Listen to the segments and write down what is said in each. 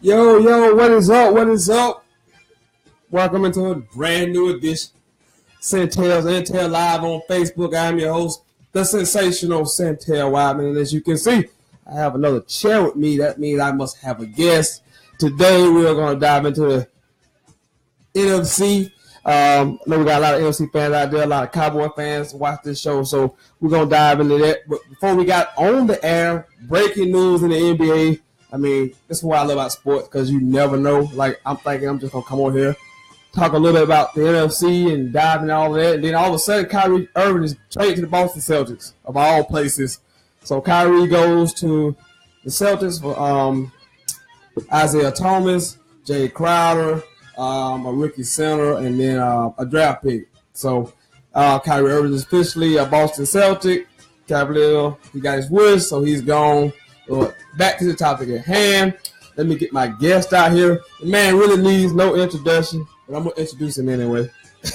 Yo, what is up? What is up? Welcome into a brand new edition. Sentell's Anthem live on Facebook. I'm your host, the sensational Sentell Wideman. And as you can see, I have another chair with me. That means I must have a guest. Today, we're going to dive into the NFC. I know we got a lot of NFC fans out there, a lot of Cowboy fans watch this show, so we're going to dive into that. But before we got on the air, breaking news in the NBA. I mean, this is what I love about sports because you never know. Like, I'm thinking I'm just going to come on here, talk a little bit about the NFC and dive into all of that. And then all of a sudden, Kyrie Irving is traded to the Boston Celtics, of all places. So Kyrie goes to the Celtics for Isaiah Thomas, Jay Crowder, a rookie center, and then a draft pick. So Kyrie Irving is officially a Boston Celtic. Cavalier, he got his wish, so he's gone. Back to the topic at hand. Let me get my guest out here. The man really needs no introduction, but I'm going to introduce him anyway.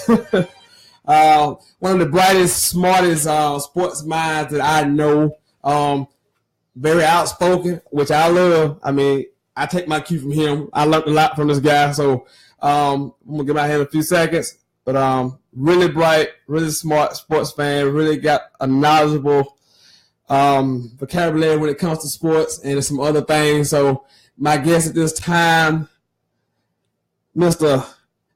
One of the brightest, smartest sports minds that I know. Very outspoken, which I love. I mean, I take my cue from him. I learned a lot from this guy, so I'm going to give my hand a few seconds. But really bright, really smart sports fan, really got a knowledgeable vocabulary when it comes to sports and some other things. So my guest at this time, Mr.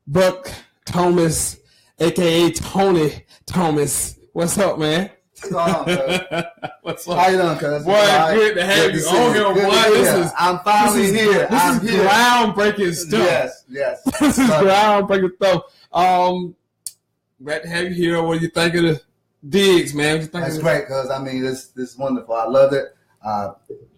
Buck Thomas, a.k.a. Tony Thomas. What's up, man? What's up? How you doing, cuz? Boy, good to have you on here, boy. I'm finally here. I'm here. Groundbreaking stuff. Yes. This is groundbreaking stuff. Glad to have you here. What do you think of the digs, man? That's great, cuz. I mean, this is wonderful. I love it.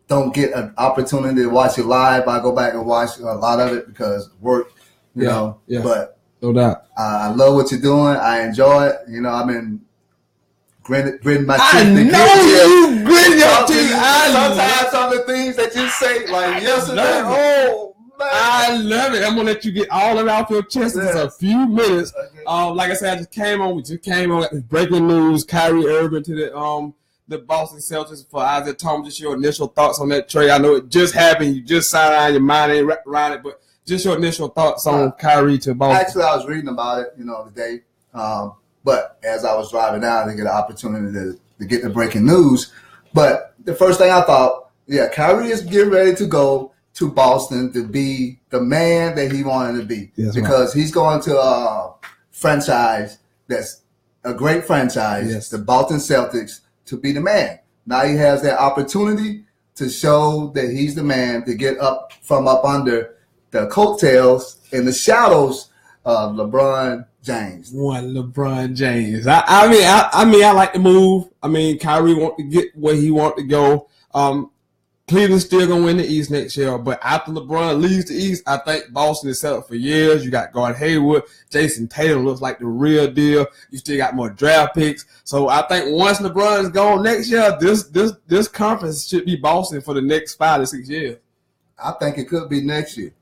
Don't get an opportunity to watch it live. I go back and watch a lot of it because work, you know. Yeah. But no doubt. I love what you're doing. I enjoy it. You know, I've been gritting my teeth. I know you gritting your teeth. Sometimes some of the things that you say, like yesterday, oh man, I love it. I'm gonna let you get all of it off your chest in just a few minutes. Okay. Like I said, I just came on. We just came on with breaking news. Kyrie Irving to the Boston Celtics for Isaiah Thomas. Just your initial thoughts on that trade. I know it just happened. You just signed on, your mind ain't wrapped around it, but just your initial thoughts on Kyrie to Boston. Actually, I was reading about it, today. But as I was driving down, I get an opportunity to get the breaking news. But the first thing I thought, Kyrie is getting ready to go to Boston to be the man that he wanted to be. Yes, because he's going to a franchise that's a great franchise, the Boston Celtics, to be the man. Now he has that opportunity to show that he's the man to get up from up under the coattails and the shadows of LeBron James. LeBron James. I mean, I like the move. I mean, Kyrie want to get where he want to go. Cleveland's still gonna win the East next year, but after LeBron leaves the East, I think Boston is set up for years. You got Gordon Hayward, Jason Tatum looks like the real deal. You still got more draft picks, so I think once LeBron is gone next year, this conference should be Boston for the next 5 to 6 years. I think it could be next year.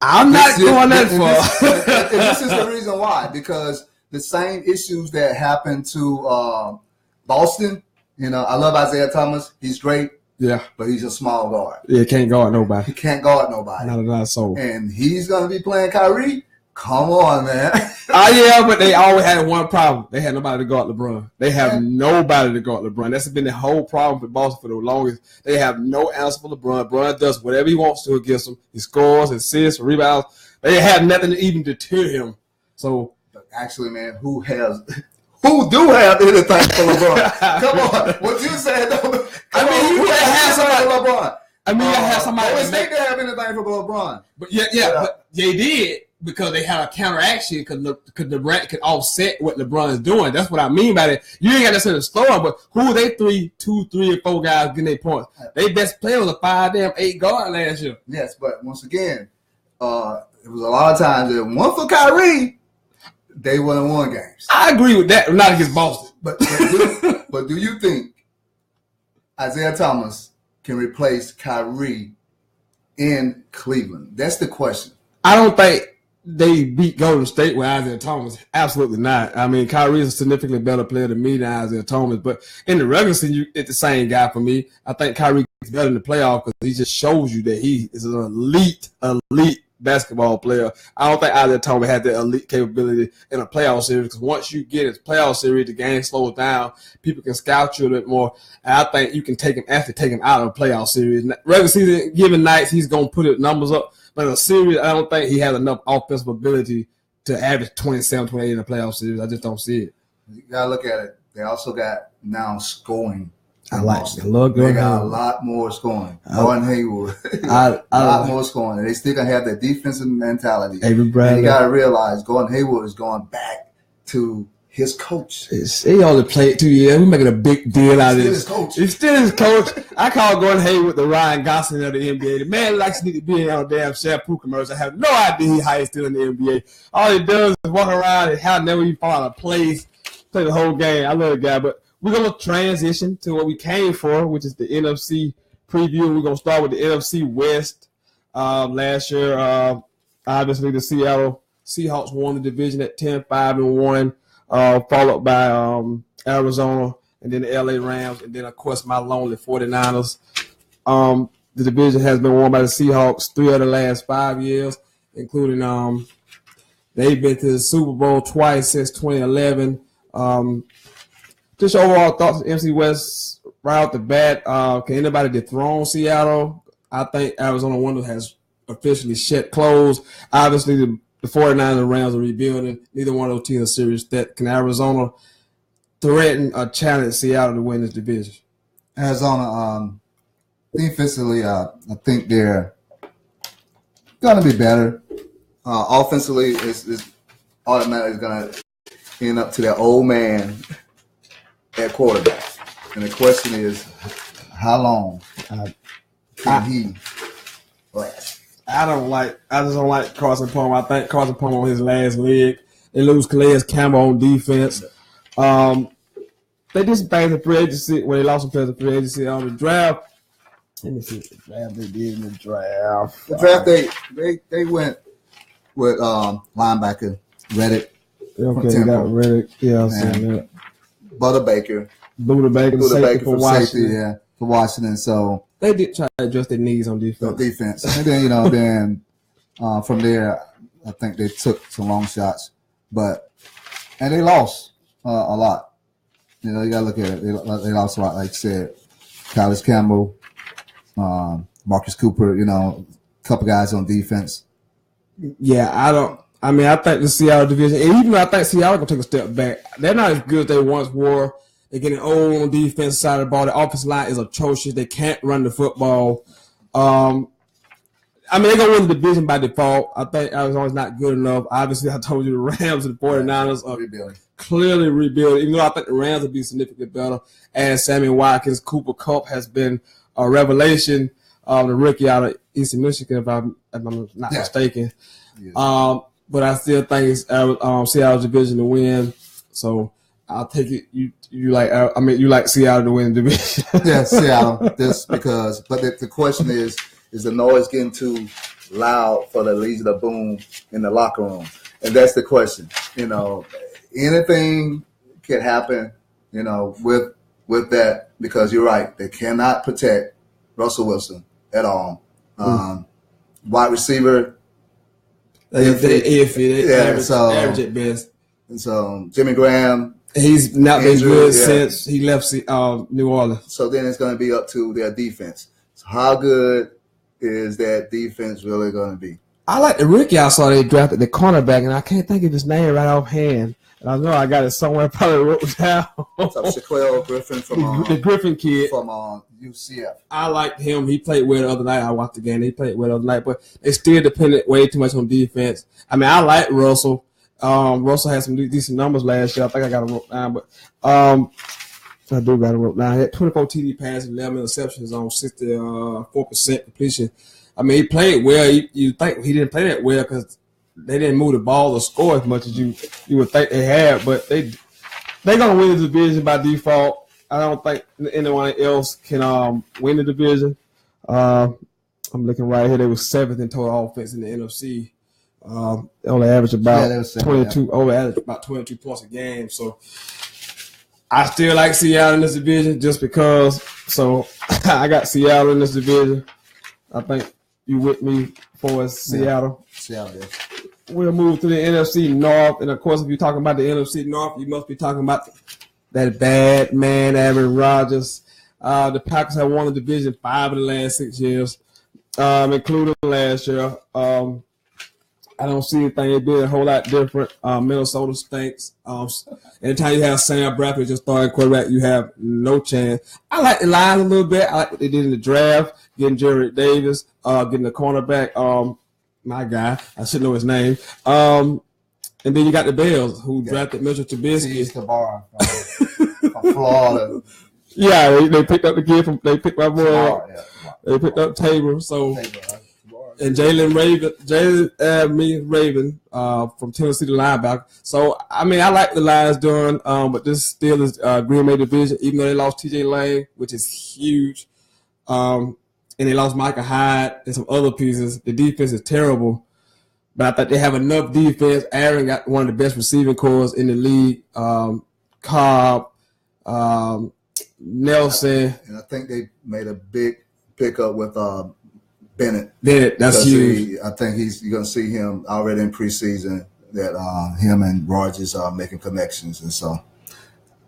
I'm not going that far. And this is the reason why, because the same issues that happened to Boston, I love Isaiah Thomas. He's great. Yeah. But he's a small guard. Yeah, can't guard nobody. He can't guard nobody. Not so. And he's going to be playing Kyrie? Come on, man. But they always had one problem. They had nobody to guard LeBron. They have nobody to guard LeBron. That's been the whole problem for Boston for the longest. They have no answer for LeBron. LeBron does whatever he wants to against them. He scores, assists, rebounds. They have nothing to even deter him. So actually, man, who do have anything for LeBron? Come on. What you said, though. You gotta have somebody for LeBron. You gotta have somebody. Always think they have anything for LeBron. But but they did. Because they had a counteraction, because LeBron could offset what LeBron is doing. That's what I mean by that. You ain't got to say the story, but who are they 2, 3, or 4 guys getting their points? They best player was a 5-8 guard last year. Yes, but once again, it was a lot of times that one for Kyrie, they would have won games. I agree with that, not against Boston. But do you think Isaiah Thomas can replace Kyrie in Cleveland? That's the question. I don't think they beat Golden State with Isaiah Thomas. Absolutely not. I mean, Kyrie is a significantly better player than me than Isaiah Thomas. But in the regular season, it's the same guy for me. I think Kyrie better in the playoff because he just shows you that he is an elite basketball player. I don't think Isaiah Thomas had that elite capability in a playoff series because once you get into playoff series, the game slows down. People can scout you a bit more. And I think you can take him out of a playoff series. Regular season, given nights, he's going to put his numbers up. But in a series, I don't think he has enough offensive ability to average 27, 28 in a playoff series. I just don't see it. You got to look at it. They also got now scoring. I like it. They got a lot more scoring. Gordon Hayward. a lot more scoring. They still going to have that defensive mentality. And you got to realize Gordon Hayward is going back to his coach. He only played 2 years. We're making a big deal out of this. He's still his coach. I call Gordon Hayward the Ryan Gosling of the NBA. The man likes to need to be on a damn shampoo commercial. I have no idea how he's still in the NBA. All he does is walk around and how never he fall out of place, play the whole game. I love the guy, but we're going to transition to what we came for, which is the NFC preview. We're going to start with the NFC West. Last year, obviously, the Seattle Seahawks won the division at 10-5-1, followed by Arizona and then the LA Rams, and then, of course, my lonely 49ers. The division has been won by the Seahawks 3 of the last 5 years, including they've been to the Super Bowl twice since 2011. Just your overall thoughts on NFC West right off the bat. Can anybody dethrone Seattle? I think Arizona window has officially shut closed. Obviously, the 49ers and Rams are rebuilding. Neither one of those teams are serious. Can Arizona threaten or challenge Seattle to win this division? Arizona, defensively, I think they're going to be better. Offensively, it's automatically going to end up to that old man at quarterback. And the question is, how long can he last? I just don't like Carson Palmer. I think Carson Palmer on his last leg. They lose Calais Campbell on defense. They did some things in free agency when they lost some players in free agency on the draft. Let me see what the draft they did in the draft. The draft they went with linebacker Reddick. Okay, they got Reddick. Yeah, I'm saying that. Buda Baker for Washington. Yeah, for Washington. So they did try to adjust their needs on defense. And then from there, I think they took some long shots, and they lost a lot. You gotta look at it. They lost a lot, like you said. Calais Campbell, Marcus Cooper. A couple guys on defense. Yeah, I think the Seattle division, and even though I think Seattle going to take a step back, they're not as good as they once were. They're getting old on the defense side of the ball. The offensive line is atrocious. They can't run the football. They're going to win the division by default. I think Arizona's not good enough. Obviously, I told you the Rams and the 49ers are clearly rebuilding, even though I think the Rams will be significantly better. And Sammy Watkins, Cooper Kupp has been a revelation. The rookie out of Eastern Michigan, if I'm not mistaken. Yeah. But I still think it's Seattle's division to win. So I'll take it. You like Seattle to win the division? Yeah, Seattle. Just because. But the question is the noise getting too loud for the Legion of Boom in the locker room? And that's the question. Anything can happen. With that, because you're right. They cannot protect Russell Wilson at all. Wide receiver. They average at best. And so Jimmy Graham, he's not been good since he left New Orleans. So then it's going to be up to their defense. So how good is that defense really going to be? I like the rookie I saw they drafted, the cornerback, and I can't think of his name right offhand. And I know I got it somewhere, probably wrote it down. Shaquille Griffin from the Griffin kid from UCF. I liked him. He played well the other night. I watched the game. He played well the other night, but they still depended way too much on defense. I like Russell. Russell had some decent numbers last year. I think I got him wrote down, but I do got him wrote down. He had 24 TD passes, 11 interceptions on 64% completion. He played well. You think he didn't play that well because they didn't move the ball or score as much as you would think they had, but they're gonna win the division by default. I don't think anyone else can win the division. I'm looking right here. They were 7th in total offense in the NFC. They only averaged about 22. Only averaged about 22 points a game. So I still like Seattle in this division just because. So I got Seattle in this division. I think you with me for Seattle. Seattle, yes. We'll move to the NFC North. And, of course, if you're talking about the NFC North, you must be talking about that bad man, Aaron Rodgers. The Packers have won the division 5 of the last 6 years, including last year. I don't see anything being a whole lot different. Minnesota stinks. Anytime you have Sam Bradford just starting quarterback, you have no chance. I like the Lions a little bit. I like what they did in the draft, getting Jared Davis, getting the cornerback. My guy, I should know his name. And then you got the Bills, who drafted Mitchell Trubisky. From Florida. Yeah, they picked up the kid from. They picked my boy. They picked up Tabor. So. And Jalen Raven from Tennessee, the linebacker. So, I mean, I like the Lions doing, but this still is Green Bay division, even though they lost T.J. Lane, which is huge. And they lost Micah Hyde and some other pieces. The defense is terrible. But I think they have enough defense. Aaron got one of the best receiving corps in the league. Cobb, Nelson. And I think they made a big pickup with Bennett, that's huge. I think you're going to see him already in preseason that him and Rodgers are making connections. And so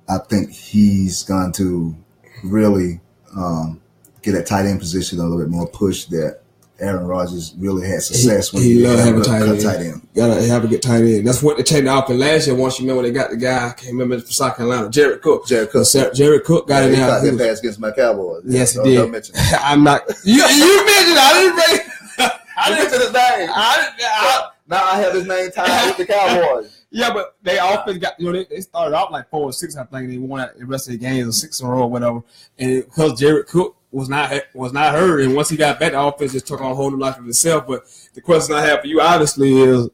I think he's going to really get that tight end position a little bit more push that Aaron Rodgers really had success when he loved having a tight end. Gotta have a good tight end. That's what they changed the offense last year. Once you remember they got the guy, I can't remember from South Carolina, Jared Cook. Jared Cook got it now. He got that pass against my Cowboys. Yes, he did. I'm not. You mentioned I didn't bring. I didn't mention his name. Now I have his name tied with the Cowboys. Yeah, but they offense got, they started out like 4-6, I think. They won the rest of the games, or 6 in a row or whatever. And because Jared Cook was not hurt, and once he got back, the offense just took on holding life of itself. But the question I have for you, obviously, is,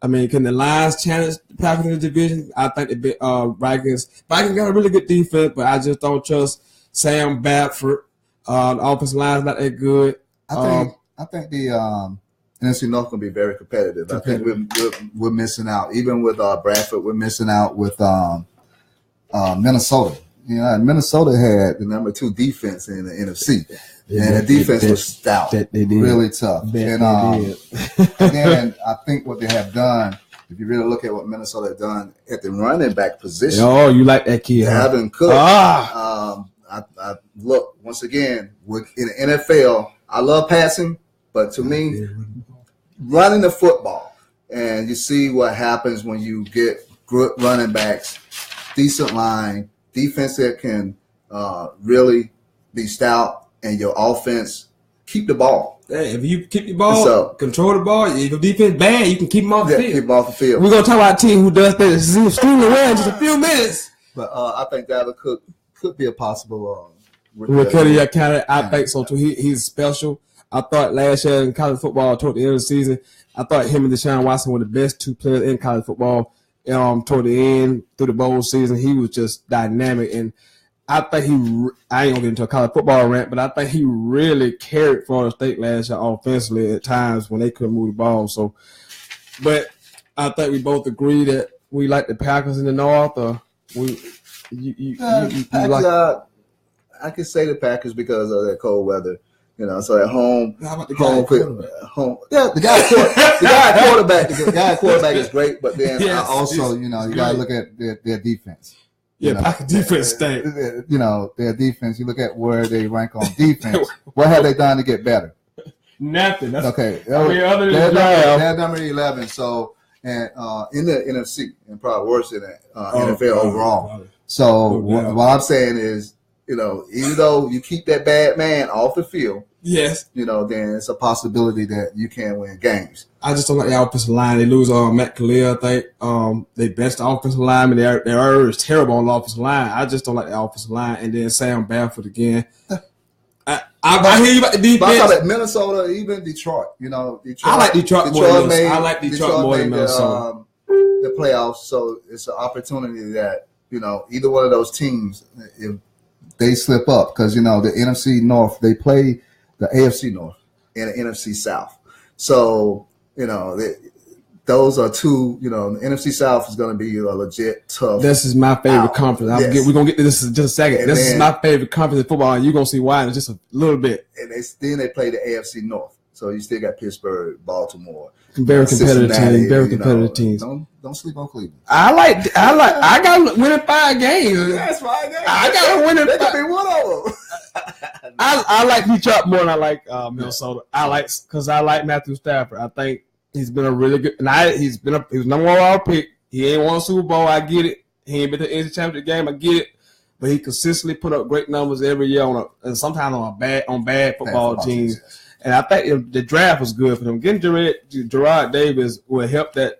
I mean, can the Lions challenge the Packers in the division? I think the Vikings got a really good defense, but I just don't trust Sam Bradford. The offensive line's not that good. I think the NFC North going to be very competitive. I think we're missing out. Even with Bradford, we're missing out with Minnesota. Minnesota had the number 2 defense in the NFC. And the defense was stout, really tough. And then I think what they have done, if you really look at what Minnesota has done at the running back position. Oh, you like that kid. Having Cook. I look, once again, in the NFL, I love passing, but to me, running the football. And you see what happens when you get good running backs, decent line, defense that can really be stout, and your offense keep the ball. Hey, if you keep the ball, control the ball, if your defense bad, you can keep them off the field. Keep them off the field. We're going to talk about a team who does that extremely well in just a few minutes. But I think Dalvin Cook could be a possible candidate. I think so, too. He's special. I thought last year in college football, toward the end of the season, I thought him and Deshaun Watson were the best 2 players in college football. Toward the end, through the bowl season, he was just dynamic. And I think I ain't going to get into a college football rant, but I think he really carried Florida State last year offensively at times when they couldn't move the ball. So, but I think we both agree that we like the Packers in the North, or I can say the Packers because of that cold weather. So at home, how about the guy the guy quarterback is great, but then you got to look at their defense. Packers defense stink. Their defense. You look at where they rank on defense. What have they done to get better? Nothing. Okay. They're number 11. So, and in the NFC, and probably worse than that NFL overall. So what I'm saying is, even though you keep that bad man off the field, yes, then it's a possibility that you can win games. I just don't like the offensive line. They lose Matt Khalil, I think. They benched the offensive line, and their error is terrible on the offensive line. I just don't like the offensive line. And then Sam Bradford again. I hear you about the defense. But I thought Minnesota, even Detroit. I like Detroit more than Minnesota. I like Detroit more than Minnesota. The playoffs, so it's an opportunity that, either one of those teams, if they slip up, because, the NFC North, they play the AFC North and the NFC South. So, those are two. The NFC South is going to be a legit tough. This is my favorite conference. We're going to get to this in just a second. This is my favorite conference in football, and you're going to see why in just a little bit. And then they play the AFC North. So you still got Pittsburgh, Baltimore. Very competitive teams. Very competitive teams. Don't sleep on Cleveland. I got to win in 5 games. That's 5 games. I got to win in 5. They could be one of them. I like Detroit more than I like Minnesota. Because I like Matthew Stafford. I think he's been a really good. And he was number 1 overall pick. He ain't won a Super Bowl. I get it. He ain't been to the NFC Championship game. I get it. But he consistently put up great numbers every year and sometimes on bad football teams. Yes. And I think the draft was good for them. Getting Gerard Davis will help that.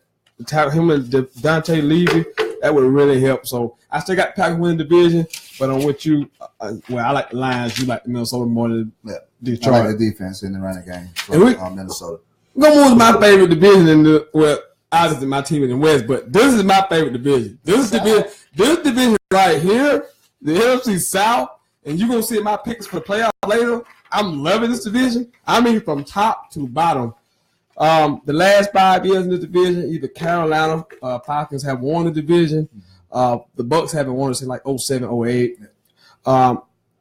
Him and Dante Levy, that would really help. So I still got Packers winning the division, but I'm with you. I like the Lions. You like the Minnesota more than Detroit. I like the defense in the running game from Minnesota. We're going to move to my favorite division obviously my team is in the West, but this is my favorite division. This division right here, the NFC South, and you're going to see my picks for the playoffs later. I'm loving this division. I mean, from top to bottom. The last 5 years in this division, either Carolina Falcons have won the division. The Bucs haven't won it since like 07, 08. I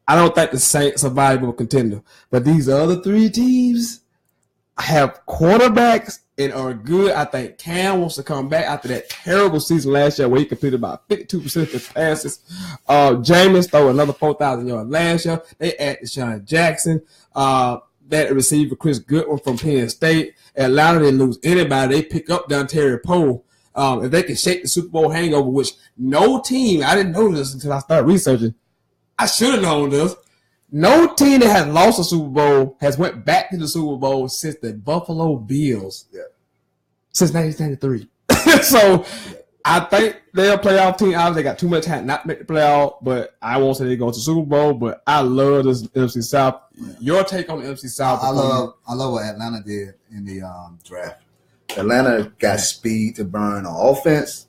don't think the Saints are viable contender. But these other 3 teams have quarterbacks and are good. I think Cam wants to come back after that terrible season last year where he completed about 52% of his passes. Jameis threw another 4,000 yards last year. They added Deshaun Jackson. That receiver Chris Goodwin from Penn State. Atlanta didn't lose anybody. They pick up Dontarie Poe. If they can shake the Super Bowl hangover, which no team, I didn't know this until I started researching. I should have known this. No team that has lost a Super Bowl has went back to the Super Bowl since the Buffalo Bills. Yeah. Since 1993. So I think they're a playoff team. Obviously, they got too much talent not to make the playoff, but I won't say they go to the Super Bowl. But I love this NFC South. Yeah. Your take on the NFC South? I love what Atlanta did in the draft. Atlanta got speed to burn on offense,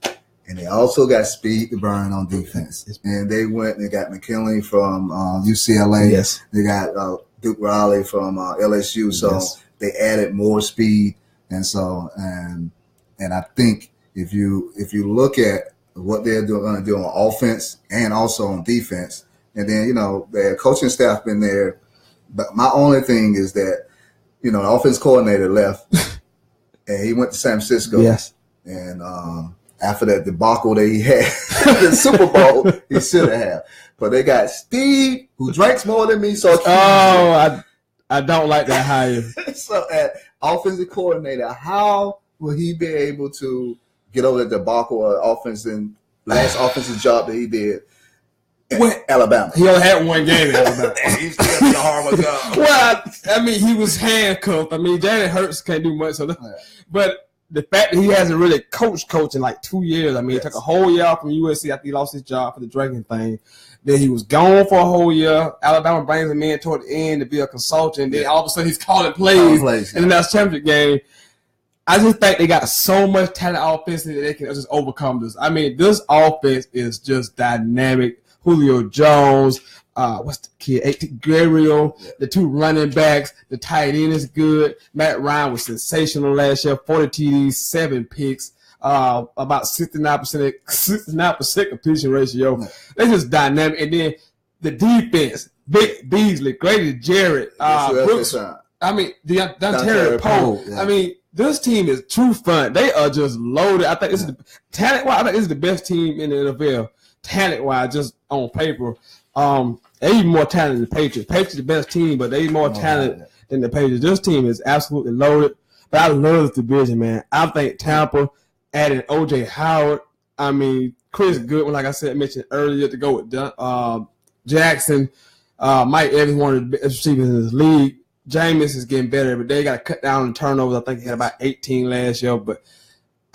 and they also got speed to burn on defense. And they went and they got McKinley from UCLA. Yes. They got Duke Riley from LSU. So they added more speed, and I think if you look at what they're going to do on offense and also on defense, and then their coaching staff been there. But my only thing is that the offense coordinator left, and he went to San Francisco. Yes. And after that debacle that he had the Super Bowl, he should have. But they got Steve, who drinks more than me. So I don't like that hire. So offensive coordinator, how will he be able to get over the debacle of last offensive job that he did? Alabama. He only had 1 game in Alabama. He's still doing a horrible job. Well, I mean, he was handcuffed. I mean, Jalen Hurts can't do much. But the fact that he hasn't really coached in like 2 years. I mean, he took a whole year off from USC after he lost his job for the drinking thing. Then he was gone for a whole year. Alabama brings him in toward the end to be a consultant. Then all of a sudden he's calling plays in the next championship game. I just think they got so much talent offensively that they can just overcome this. I mean, this offense is just dynamic. Julio Jones, what's the kid? Gabriel, the 2 running backs, the tight end is good. Matt Ryan was sensational last year, 40 TDs, 7 picks, about 69% completion ratio. They're just dynamic. And then the defense, Vic Beasley, Grady Jarrett, Brooks. I mean, Dontarie Poe. Yeah. I mean, this team is true fun. They are just loaded. I think this is the talent-wise. I think this is the best team in the NFL. Talent-wise, just on paper. They even more talented than the Patriots. Patriots the best team, but they more talented than the Patriots. This team is absolutely loaded. But I love this division, man. I think Tampa adding O.J. Howard. I mean, Chris Goodwin, like I said, mentioned earlier, to go with Jackson. Mike Evans, one of the best receivers in this league. Jameis is getting better every day. They got to cut down on turnovers. I think he had about 18 last year. But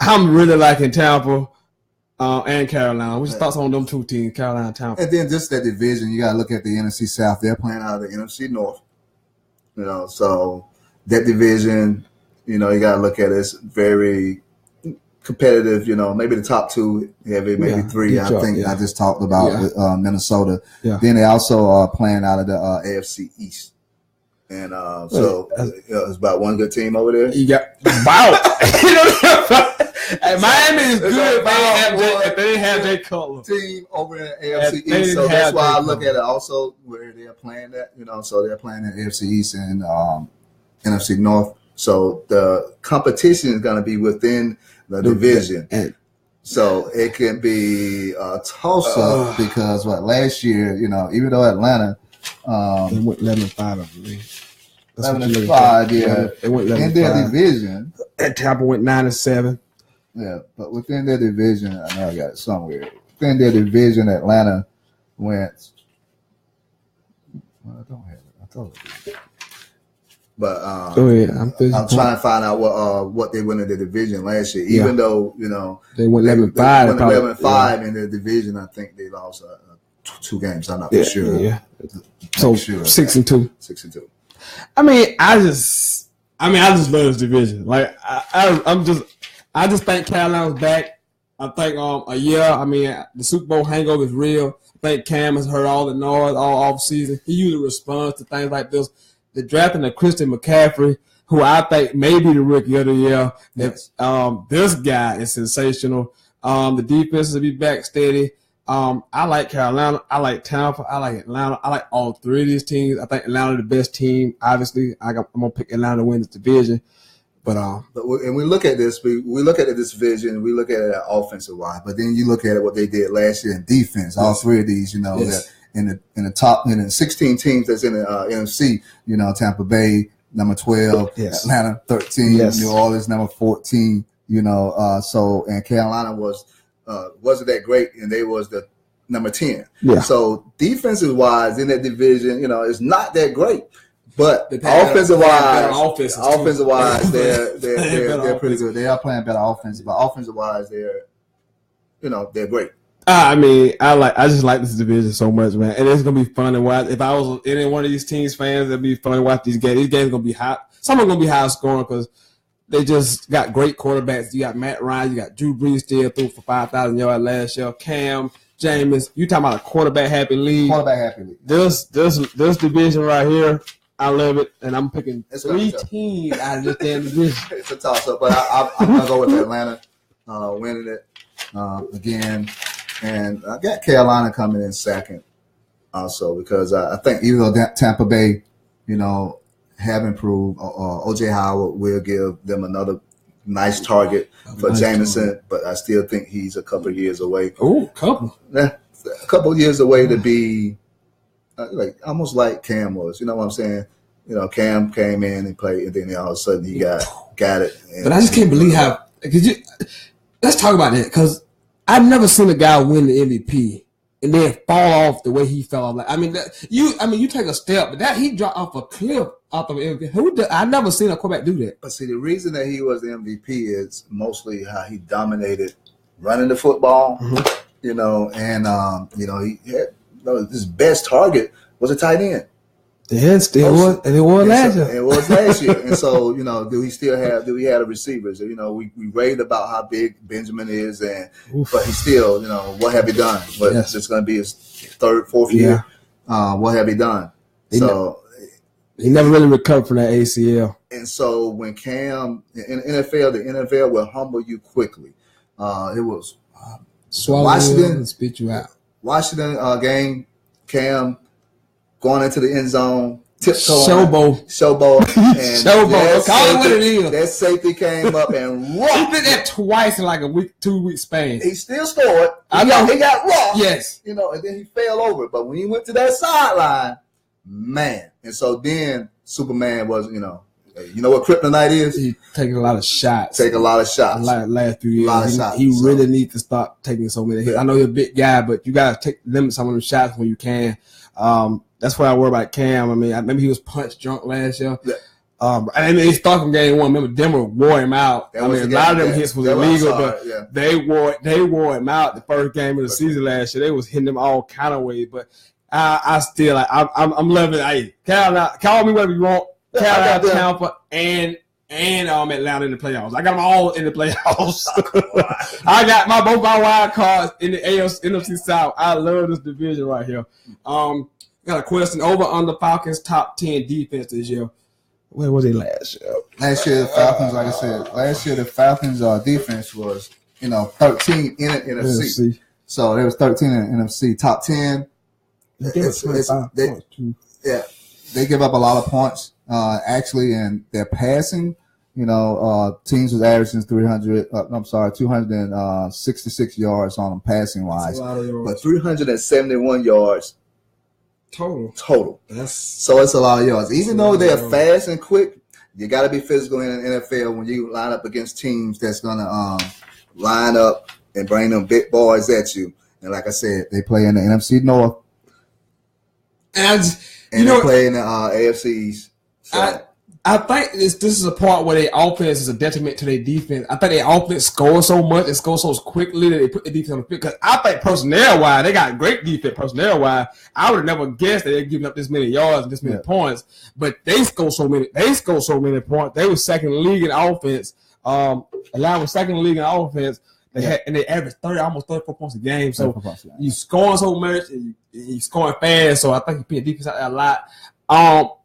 I'm really liking Tampa. And Carolina. What's your thoughts on them 2 teams, Carolina and Tampa? And then just that division, you got to look at the NFC South. They're playing out of the NFC North. So that division, you got to look at it. It's very competitive. Maybe the top 2, maybe 3. Detroit, I think I just talked about with Minnesota. Yeah. Then they also are playing out of the AFC East. And so it's about one good team over there. You got and Miami is good if they didn't have Jay Cutler. Team over in the AFC East. So that's why I look at it also where they're playing at. So they're playing in AFC East and NFC North. So the competition is going to be within the division. So it can be a toss-up because last year, even though Atlanta they went 11-5, I believe. 11-5, yeah. They went 11-5. In their division. And Tampa went 9-7. Yeah, but within their division, I know I got it somewhere. Within their division, Atlanta went. Well, I don't have it. I told you. But I'm trying to find out what they went in the division last year. Even though they went 11-5. They went 11-5 in the division. I think they lost 2 games. I'm not for sure. Yeah. So 6-2. 6-2. I just love this division. Like I just think Carolina's back. I think the Super Bowl hangover is real. I think Cam has heard all the noise all off season. He usually responds to things like this. The drafting of Christian McCaffrey, who I think may be the rookie of the year. Yes. This guy is sensational. The defense will be back steady. I like Carolina. I like Tampa. I like Atlanta. I like all 3 of these teams. I think Atlanta the best team. Obviously, I'm gonna pick Atlanta to win this division. But we look at this. We look at this division. We look at it offensive wise. But then you look at it what they did last year in defense. All 3 of these, that in the top 16 teams that's in the NFC. Tampa Bay number 12, Atlanta 13, New Orleans number 14. And Carolina wasn't that great, and they was the number 10. Yeah. So defensive wise in that division, it's not that great. But offensive wise, they're pretty good. They are playing better offense, but offensive wise, they're great. I just like this division so much, man, and it's gonna be fun to watch. If I was any one of these teams fans, it'd be fun to watch these games. These games are gonna be hot. Some are gonna be high scoring because they just got great quarterbacks. You got Matt Ryan, you got Drew Brees still threw for 5,000 yards last year. Cam, Jameis, you talking about a quarterback happy league? This division right here, I love it, and I'm picking 3 teams out of this damn division. It's a toss up, but I'm gonna go with Atlanta winning it again. And I got Carolina coming in second also because I think even though Tampa Bay, have improved, O.J. Howard will give them another nice target for Jameson, but I still think he's a couple of years away. Oh, a couple of years away to be almost like Cam was. You know what I'm saying? Cam came in and played, and then all of a sudden he got it. But I just can't believe how. Let's talk about that because I've never seen a guy win the MVP and then fall off the way he fell off. You take a step, but that he dropped off a cliff off of MVP. I've never seen a quarterback do that. But see, the reason that he was the MVP is mostly how he dominated running the football. Mm-hmm. He had his best target was a tight end. Yeah, it was last year. It was last year. And so, do we have the receivers? We raved about how big Benjamin is, but he still, what have he done? But it's going to be his 3rd, 4th year. What have he done? He never really recovered from that ACL. And so when Cam in the NFL will humble you quickly. It was Washington and spit you out. Washington game, Cam going into the end zone, tiptoeing. Showboat. Call it what it is. That safety came up and rocked. He did that twice in like a 2-week span. He still scored. He got rocked. Yes. And then he fell over. But when he went to that sideline, man. And so then Superman was, what kryptonite is? He's taking a lot of shots. Last few years. He really needs to stop taking so many hits. I know you're a big guy, but you got to limit some of them shots when you can. That's why I worry about Cam. Maybe he was punch drunk last year. Yeah. And he started from game 1. Remember, Denver wore him out. A lot of them hits was illegal, but they wore him out the first game of the season last year. They was hitting him all kind of ways, but I still I'm loving it. Hey, Carolina, call me whatever you want. Carolina, Tampa, and Atlanta in the playoffs. I got them all in the playoffs. I got both my wild cards in the NFC South. I love this division right here. Got a question. Over under Falcons top 10 defense this year. Where was it last year? Last year, the Falcons, like I said, the Falcons' defense was, 13 in the NFC. So there was 13 in the NFC. Top 10. They give up a lot of points, actually, and their passing. Teams was averaging 266 yards on them passing wise, but 371 yards total. So it's a lot of yards. Even though they're fast and quick, you got to be physical in the NFL when you line up against teams that's gonna line up and bring them big boys at you. And like I said, they play in the NFC North, and they play in the AFCs. So. I think this is a part where their offense is a detriment to their defense. I think their offense scores so much and scores so quickly that they put the defense on the field. Because I think personnel-wise, they got great defense personnel-wise. I would have never guessed that they're giving up this many yards and this many points. But they score so many points. They were second in the league in offense. Atlanta was second in the league in offense. They averaged almost 34 points a game. So you scoring so much and you scoring fast. So I think you put the defense out there a lot. I'll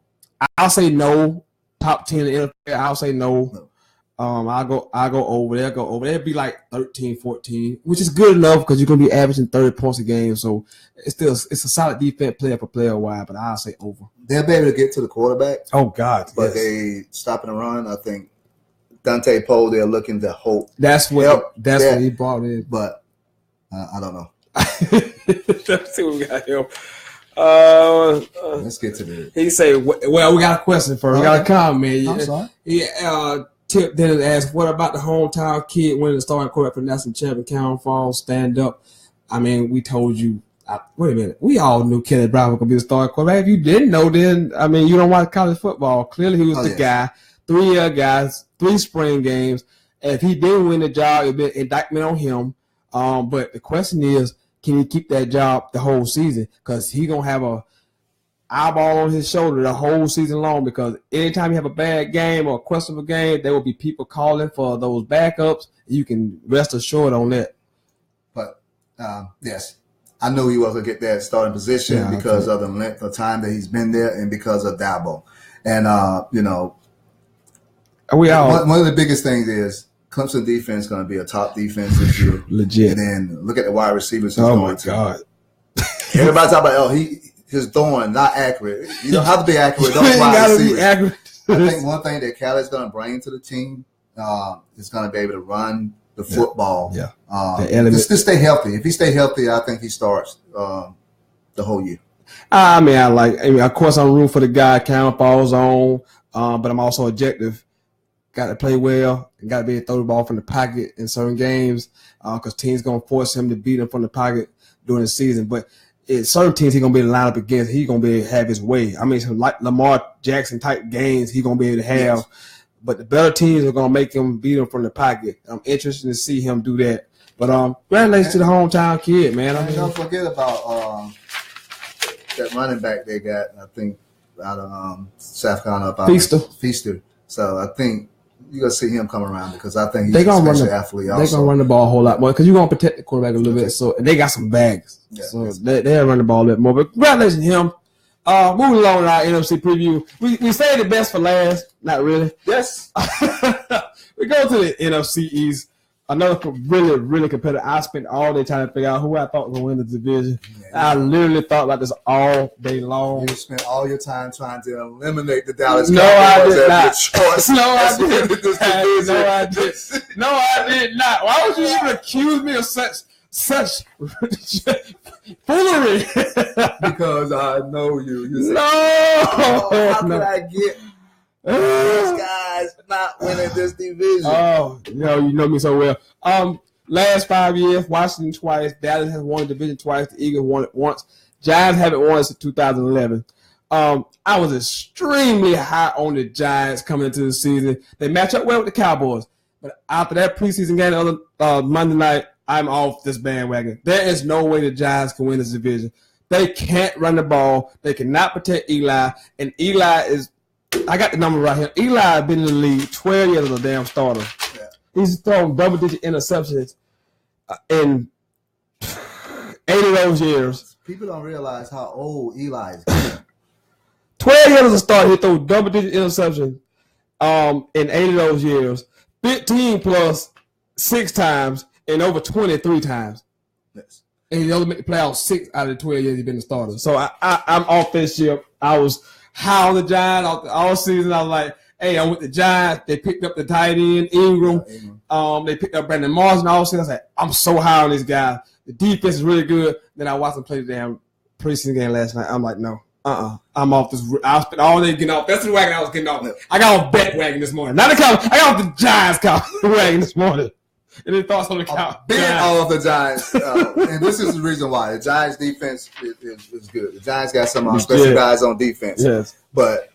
say no. Top 10 in the NFL, I'll say no. I'll go over there. It'd be like 13, 14, which is good enough because you're gonna be averaging 30 points a game. So it's a solid defense player for player wide, but I'll say over. They'll be able to get to the quarterback. Oh God. But they stopping the run. I think Dante Poe, they're looking to hope. That's what he brought in. But I don't know. Let's see what we got here. Let's get to this. He say, well, we got a question first. We got a comment. I'm sorry. Tip then asked, what about the hometown kid winning the starting quarterback for national champion, Cameron Falls, stand up? I mean, we told you. Wait a minute. We all knew Kenneth Brown was going to be the starting quarterback. If you didn't know, then, I mean, you don't watch college football. Clearly, he was the guy. 3-year guys, 3 spring games. If he didn't win the job, it would be an indictment on him. But the question is, can he keep that job the whole season? Because he's going to have a eyeball on his shoulder the whole season long, because anytime you have a bad game or a questionable game, there will be people calling for those backups. You can rest assured on that. But, yes, I knew he was going to get that starting position because of the length of time that he's been there and because of Dabo. And, one of the biggest things is Clemson defense is going to be a top defense this year. Legit. And then look at the wide receivers. Oh, my God. Everybody talk about, his throwing not accurate. You don't have to be accurate. Don't wide receivers. Be accurate. I think one thing that Callie's going to bring to the team is going to be able to run the football. Yeah. Just to stay healthy. If he stay healthy, I think he starts the whole year. Of course, I'm rooting for the guy Cameron Falls on, but I'm also objective. Got to play well and got to be able to throw the ball from the pocket in certain games because teams going to force him to beat him from the pocket during the season. But in certain teams he's going to be able to line up against, he's going to be able to have his way. I mean, some like Lamar Jackson type games he's going to be able to have. Yes. But the better teams are going to make him beat him from the pocket. I'm interested to see him do that. But congratulations to the hometown kid, man. Don't forget about that running back they got, I think, out of South Carolina. Feaster. So I think you're going to see him come around because I think he's a special athlete also. They're going to run the ball a whole lot more because you're going to protect the quarterback a little bit. So they got some bags. Yeah, so they'll run the ball a bit more. But congratulations to him. Moving along in our NFC preview. We saved the best for last. Not really. Yes. We go to the NFC East. Another really, really competitive. I spent all day trying to figure out who I thought was going to win the division. Yeah. I literally thought about this all day long. You spent all your time trying to eliminate the Dallas Cowboys. No, I did not. No, I did not. Why would you even accuse me of such foolery? Because I know you. No. How could I get these guys not winning this division? Oh, you know me so well. Last 5 years, Washington twice, Dallas has won the division twice, the Eagles won it once. Giants haven't won since 2011. I was extremely high on the Giants coming into the season. They match up well with the Cowboys. But after that preseason game the other Monday night, I'm off this bandwagon. There is no way the Giants can win this division. They can't run the ball. They cannot protect Eli. And Eli is – I got the number right here. Eli has been in the league 12 years as a damn starter. Yeah. He's thrown double-digit interceptions in 8 of those years. People don't realize how old Eli is getting. 12 years as a starter, he threw double-digit interceptions in 8 of those years, 15 plus 6 times, and over 23 times. Yes. And he only made the playoffs 6 out of the 12 years he's been a starter. So I'm off this ship. I was high on the Giants all season. I was like, hey, I'm with the Giants. They picked up the tight end, Ingram. They picked up Brandon Marshall all season. I was like, I'm so high on this guy. The defense is really good. Then I watched him play the damn preseason game last night. I'm like, no. I'm off this. I spent all day getting off. That's the wagon I was getting off. I got off bet wagon this morning. Not the cow. I got off the Giants wagon this morning. Any thoughts on the cow? Bet off the Giants. And this is the reason why. The Giants defense is good. The Giants got some special guys on defense. Yes. But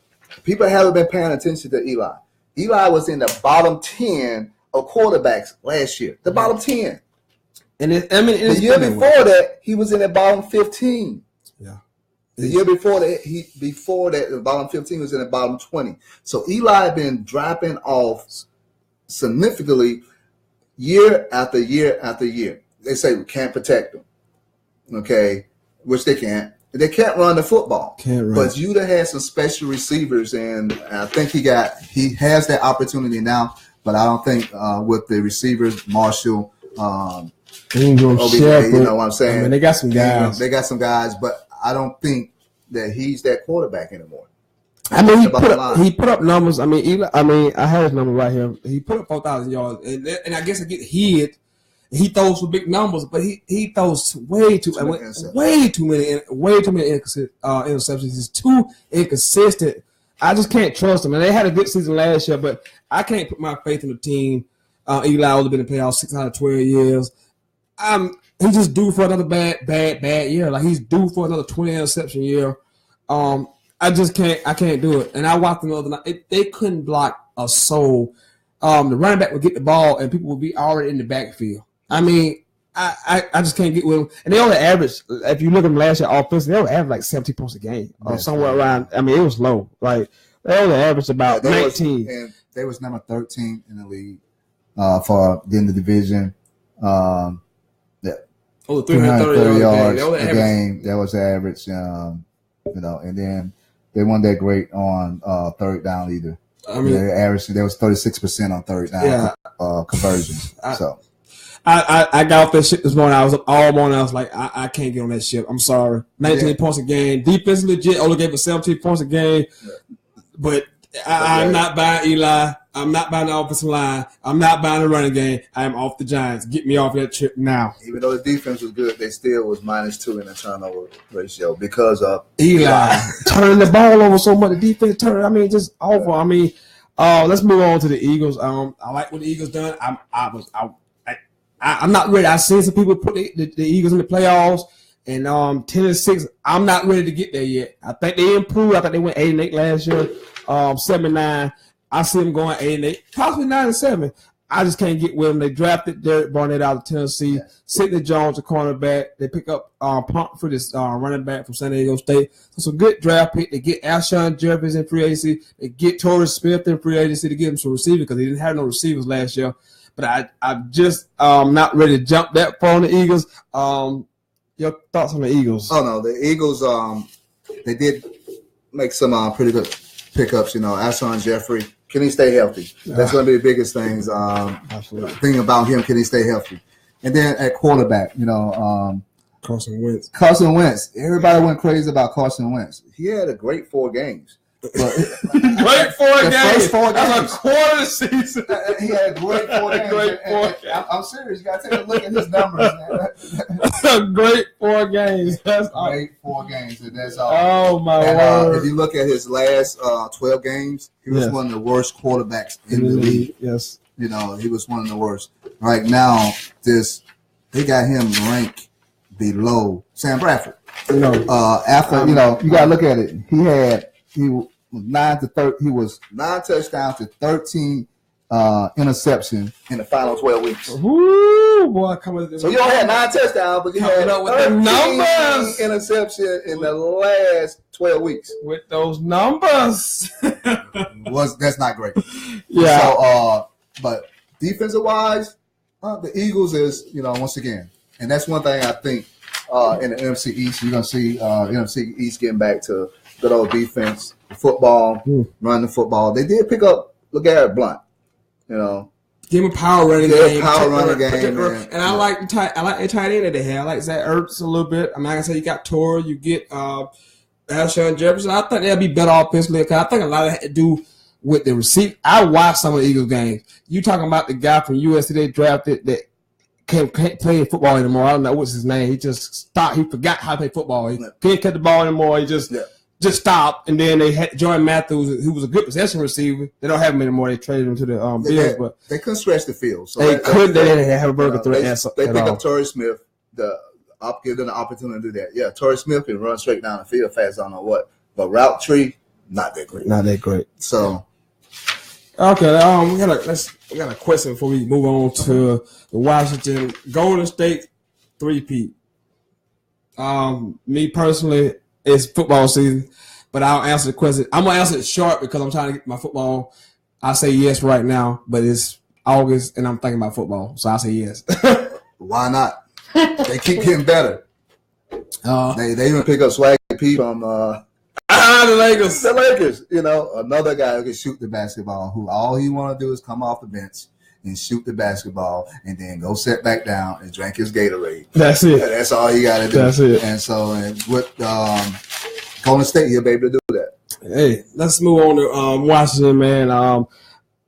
people haven't been paying attention to Eli. Eli was in the bottom 10 of quarterbacks last year. The bottom 10. And the year before that, he was in the bottom 15. Yeah. The year before that, the bottom 15 was in the bottom 20. So Eli been dropping off significantly year after year after year. They say we can't protect them, okay, which they can't. They can't run the football. But Utah has some special receivers, and I think he has that opportunity now. But I don't think with the receivers, Marshall, Ingram, Shepard, you know what I'm saying? I mean, they got some guys. They got some guys, but I don't think that he's that quarterback anymore. I mean, he put up numbers. I mean, Eli. I mean, I have his number right here. He put up 4,000 yards, and I guess I get hit. He throws for big numbers, but he throws way too many interceptions. He's too inconsistent. I just can't trust him. And they had a good season last year, but I can't put my faith in the team. Eli only been in the playoffs 6 out of 12 years. He's just due for another bad year. Like, he's due for another 20 interception year. I just can't. I can't do it. And I watched them the other night. They couldn't block a soul. The running back would get the ball, and people would be already in the backfield. I mean, I just can't get with them. And they only average, if you look at them last year offensively, they only average like 17 points a game or somewhere around. I mean, it was low. Like, they only averaged about 19. And they was number 13 in the league for in the division. Oh, 330 yards a game. That was average. And then they weren't that great on third down either. I mean, they averaged. There was 36% on third down conversions. I got off that shit this morning. I was up all morning. I was like, I can't get on that shit. I'm sorry. 19 points a game. Defense legit. Only gave us 17 points a game. But I'm not buying Eli. I'm not buying the offensive line. I'm not buying the running game. I am off the Giants. Get me off that trip now. Even though the defense was good, they still was -2 in the turnover ratio because of Eli turning the ball over so much. The defense turned. I mean, just awful. I mean, let's move on to the Eagles. I like what the Eagles done. I'm not ready. I've seen some people put the Eagles in the playoffs, and 10-6. I'm not ready to get there yet. I think they improved. I think they went 8-8 last year, 7-9. I see them going 8-8, possibly 9-7. I just can't get with them. They drafted Derek Barnett out of Tennessee, Sidney Jones, a cornerback. They pick up Pump for this running back from San Diego State. So some good draft pick. They get Alshon Jeffries in free agency. They get Torrey Smith in free agency to get him some receivers because they didn't have no receivers last year. But I'm just not ready to jump that far on the Eagles. Your thoughts on the Eagles? Oh, no. The Eagles, they did make some pretty good pickups. Alshon Jeffrey. Can he stay healthy? That's going to be the biggest things. Absolutely. Thing about him, can he stay healthy? And then at quarterback, Carson Wentz. Carson Wentz. Everybody went crazy about Carson Wentz. He had a great 4 games. Great 4 games. First 4 games. That's a quarter of the season. He had a great 4 games. Great 4 games. I'm serious. You got to take a look at his numbers, man. That's a great 4 games. That's great 4 games, and that's all. Oh my word! If you look at his last 12 games, he was one of the worst quarterbacks in the league. Yes, he was one of the worst. Right now, they got him ranked below Sam Bradford. After you got to look at it. He was 9 touchdowns to 13 interceptions in the final 12 weeks. Ooh, boy, so you only had 9 touchdowns, but you had 13 numbers interception in the last 12 weeks. With those numbers, that's not great. Yeah. So, but defensive wise, the Eagles is once again And that's one thing I think in the NFC East, you're going to see NFC East getting back to good old defense, football, run the football. They did pick up LeGarrette Blount, you know. Give him a power running game. And I like the tight end that they have. I like Zach Ertz a little bit. I mean, like I said, you got Torrey, you get Alshon Jefferson. I think they'll be better offensively because I think a lot of that had to do with the receiver. I watched some of the Eagles games. You talking about the guy from USC they drafted that can't play football anymore. I don't know what's his name. He just stopped. He forgot how to play football. He can't catch the ball anymore. He just stopped. And then they had Jordan Matthews, who was a good possession receiver. They don't have him anymore. They traded him to the Bills. But they couldn't stretch the field. So they couldn't. They didn't have a burger threat. They picked up Torrey Smith. Give them the opportunity to do that. Yeah, Torrey Smith can run straight down the field fast. I don't know what. But route tree, not that great. So. Okay, we got a question before we move on to the Washington Golden State three-peat. Me personally, it's football season, but I'll answer the question. I'm gonna answer it short because I'm trying to get my football. I say yes right now, but it's August and I'm thinking about football, so I say yes. Why not? They keep getting better. They even pick up Swaggy P from the Lakers. The Lakers, you know, another guy who can shoot the basketball, who all he want to do is come off the bench and shoot the basketball and then go sit back down and drink his Gatorade. That's it. That's all he got to do. That's it. And so, with Golden State, he'll be able to do that. Hey, let's move on to Washington, man. I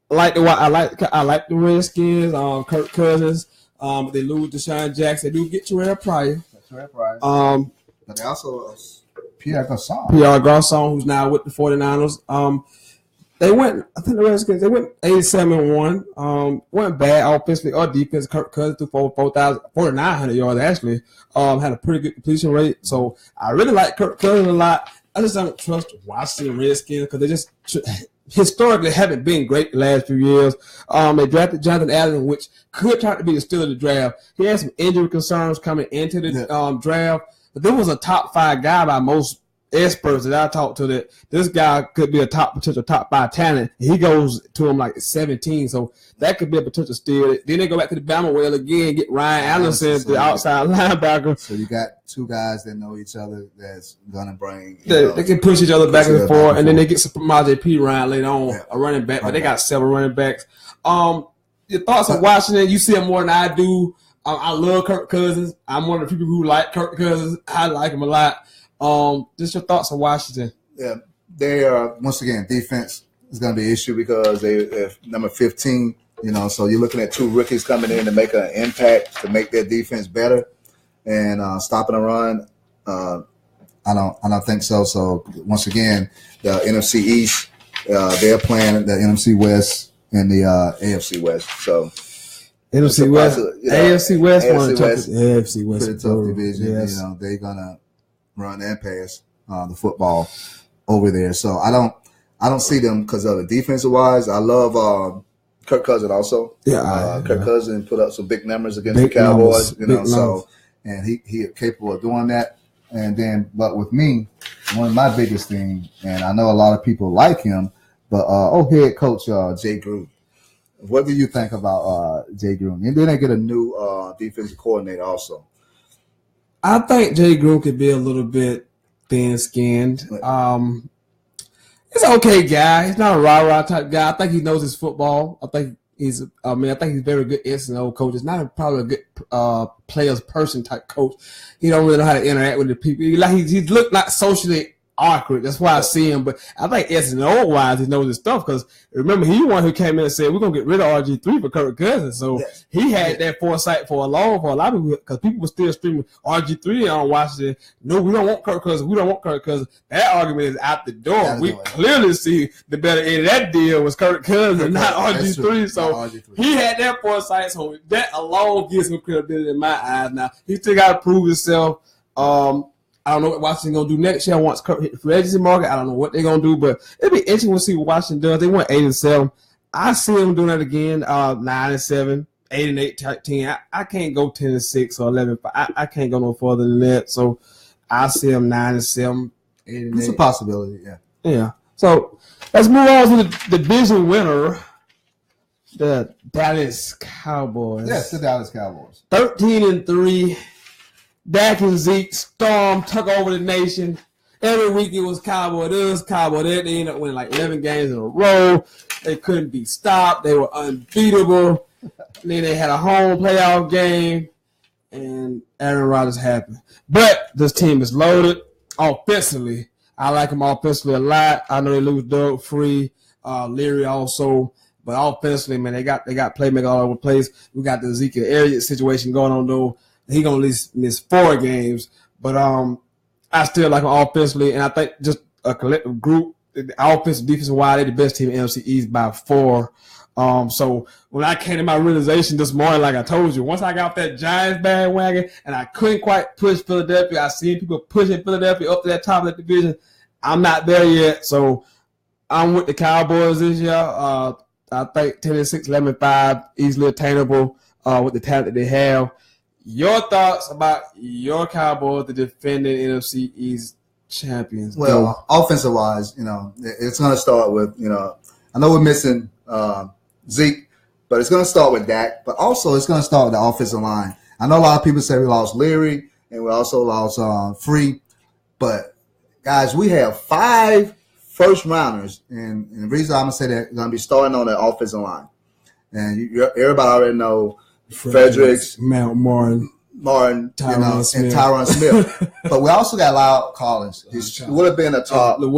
like the Redskins. Kirk Cousins. They lose Deshaun Jackson. They do get Terrell Pryor. But they also Pierre Garçon, who's now with the 49ers. They went, I think the Redskins, they went 87-1. Weren't bad offensively or defense. Kirk Cousins threw 4,900 yards, actually. Had a pretty good completion rate. So I really like Kirk Cousins a lot. I just don't trust Washington Redskins because they just historically haven't been great the last few years. They drafted Jonathan Allen, which could turn out to be the steal of the draft. He had some injury concerns coming into the draft. But there was a top 5 guy by most experts that I talked to that this guy could be a potential top 5 talent. He goes to him like 17, so that could be a potential steal. Then they go back to the Bama well again, get Ryan Allison, the outside linebacker. So you got 2 guys that know each other that's gonna bring. They can push each other back and forth, and then they get some JP Ryan later on, a running back. But they got several running backs. Your thoughts on Washington? You see him more than I do. I love Kirk Cousins. I'm one of the people who like Kirk Cousins. I like him a lot. Just your thoughts on Washington? Yeah, they are, once again, defense is going to be an issue because they're number 15. You know, so you're looking at 2 rookies coming in to make an impact to make their defense better and stopping a run. I don't think so. So once again, the NFC East, they're playing the NFC West and the AFC West. So. NFC West, AFC West, AFC West, pretty tough division. Yes. You know, they're gonna run and pass the football over there. So I don't see them because of the defensive wise. I love Kirk Cousins also. Yeah, Kirk Cousins put up some big numbers against the Cowboys. And he is capable of doing that. And then, but with me, one of my biggest things, and I know a lot of people like him, but head coach Jay Gruden. What do you think about Jay Gruden? And then they get a new defensive coordinator also. I think Jay Gruden could be a little bit thin-skinned. He's an okay guy. He's not a rah-rah type guy. I think he knows his football. I think he's very good S&O coach. He's not probably a good players person type coach. He don't really know how to interact with the people. He looked like socially awkward. That's why I see him. But I think S&O wise, he knows his stuff because remember he one who came in and said we're gonna get rid of RG3 for Kirk Cousins. So he had that foresight for a lot of people because people were still screaming RG3 on Washington. No, we don't want Kirk Cousins. We don't want Kirk Cousins. That argument is out the door. We clearly see the better end of that deal was Kirk Cousins, not RG3. So he had that foresight. So that alone gives him credibility in my eyes. Now he still got to prove himself. I don't know what Washington's going to do next year. Once Kirk hit the free agency market, I don't know what they're going to do, but it'll be interesting to see what Washington does. They went 8-7. I see them doing that again, 9-7, 8-8, 10. I can't go 10-6 or 11. I can't go no further than that. So I see them 9-7, 8-8. It's a possibility, yeah. Yeah. So let's move on to the division winner. The Dallas Cowboys. Yes, the Dallas Cowboys. 13-3. Dak and Zeke took over the nation. Every week it was Cowboy this, Cowboy that. They ended up winning like 11 games in a row. They couldn't be stopped. They were unbeatable. And then they had a home playoff game, and Aaron Rodgers happened. But this team is loaded offensively. I like them offensively a lot. I know they lose Doug Free, Leary also. But offensively, man, they got playmakers all over the place. We got the Ezekiel Elliott situation going on, though. He going to at least miss 4 games. But I still like them offensively, and I think just a collective group, the offensive, defensive-wise, they're the best team in the NFC East by 4. So when I came to my realization this morning, like I told you, once I got off that Giants bandwagon and I couldn't quite push Philadelphia, I seen people pushing Philadelphia up to that top of the division. I'm not there yet, so I'm with the Cowboys this year. I think 10-6, 11-5, easily attainable with the talent that they have. Your thoughts about your Cowboys, the defending NFC East champions? Well, offensive-wise, it's going to start with, I know we're missing Zeke, but it's going to start with Dak. But also, it's going to start with the offensive line. I know a lot of people say we lost Leary and we also lost Free. But, guys, we have 5 first-rounders. And the reason I'm going to say that, they're going to be starting on the offensive line. And everybody already know Fredericks, Martin, Tyron Smith. But we also got Lyle Collins. He would have been a top 10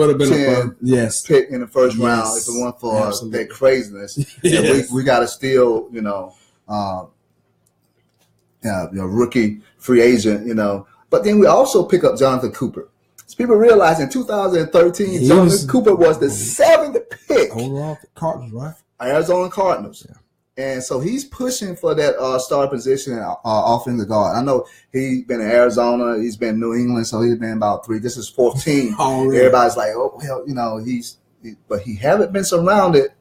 pick in the first round if it weren't for that craziness. Yes. We got to steal, rookie free agent, But then we also pick up Jonathan Cooper. So people realize in 2013, Jonathan Cooper was the 7th pick. Overall, Cardinals, right? Arizona Cardinals. Yeah. And so he's pushing for that star position offensive guard. I know he's been in Arizona, he's been in New England, so he's been about 3. This is 14. Oh, really? Everybody's like, oh, well, but he haven't been surrounded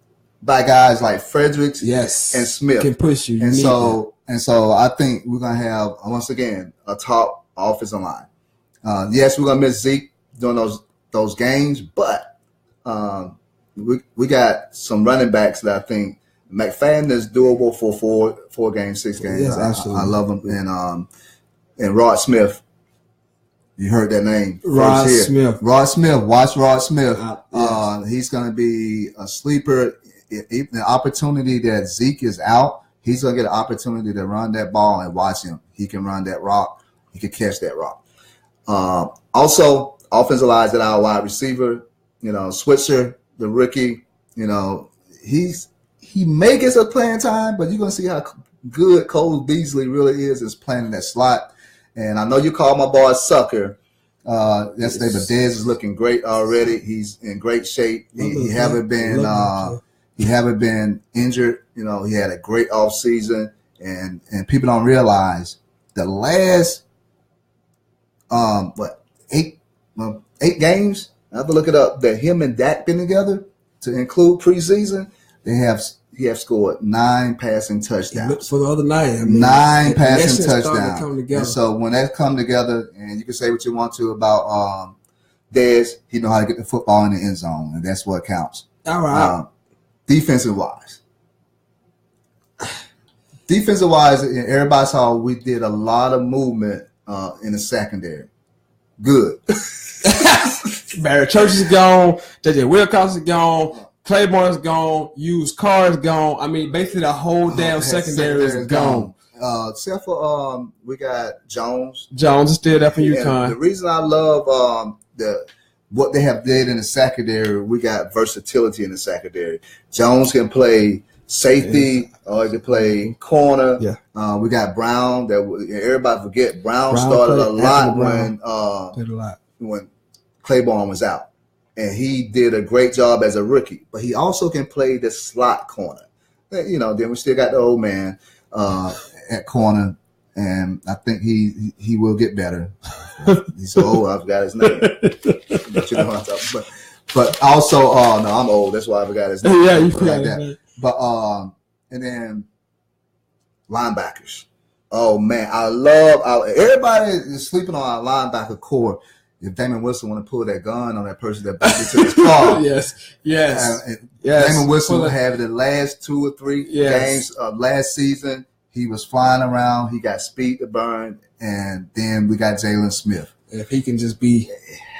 by guys like Fredericks and Smith. Can push you. And so I think we're gonna have once again a top offensive line. Yes, we're gonna miss Zeke during those games, but we got some running backs that I think. McFadden is doable for 4 games, 6 games. Yes, absolutely. I love him. And Rod Smith, you heard that name. Rod Smith. Watch Rod Smith. He's going to be a sleeper. The opportunity that Zeke is out, he's going to get an opportunity to run that ball and watch him. He can run that rock. He can catch that rock. Also, offensive lines that our wide receiver, Switzer, the rookie, he may get some playing time, but you're going to see how good Cole Beasley really is playing in that slot. And I know you call my boy sucker yesterday, but Dez is looking great already. He's in great shape. He haven't been injured. He had a great offseason, and people don't realize the last 8 games. I have to look it up. That him and Dak been together to include preseason. He have scored 9 passing touchdowns. For the other night, 9 passing touchdowns. And so when that come together, and you can say what you want to about Dez, he know how to get the football in the end zone, and that's what counts. All right. Defensive wise, everybody saw we did a lot of movement in the secondary. Good. Barry Church is gone. JJ Wilcox is gone. Claiborne's gone. Used Carr's gone. I mean, basically the whole damn secondary is gone. Except for we got Jones. Jones is still there for UConn. The reason I love what they have did in the secondary, we got versatility in the secondary. Jones can play safety or he can play corner. Yeah. We got Brown. Everybody forget Brown started a lot when Claiborne was out. And he did a great job as a rookie, but he also can play the slot corner. Then we still got the old man at corner, and I think he will get better. He's so old, I forgot his name. But you know what I'm talking about. But also, no, I'm old. That's why I forgot his name. Yeah, you forgot that. But and then linebackers. Oh man, everybody is sleeping on our linebacker core. if Damon Wilson want to pull that gun on that person that broke into his car. Yes. Damon Wilson had the last 2 or 3 games of last season. He was flying around. He got speed to burn. And then we got Jalen Smith. If he can just be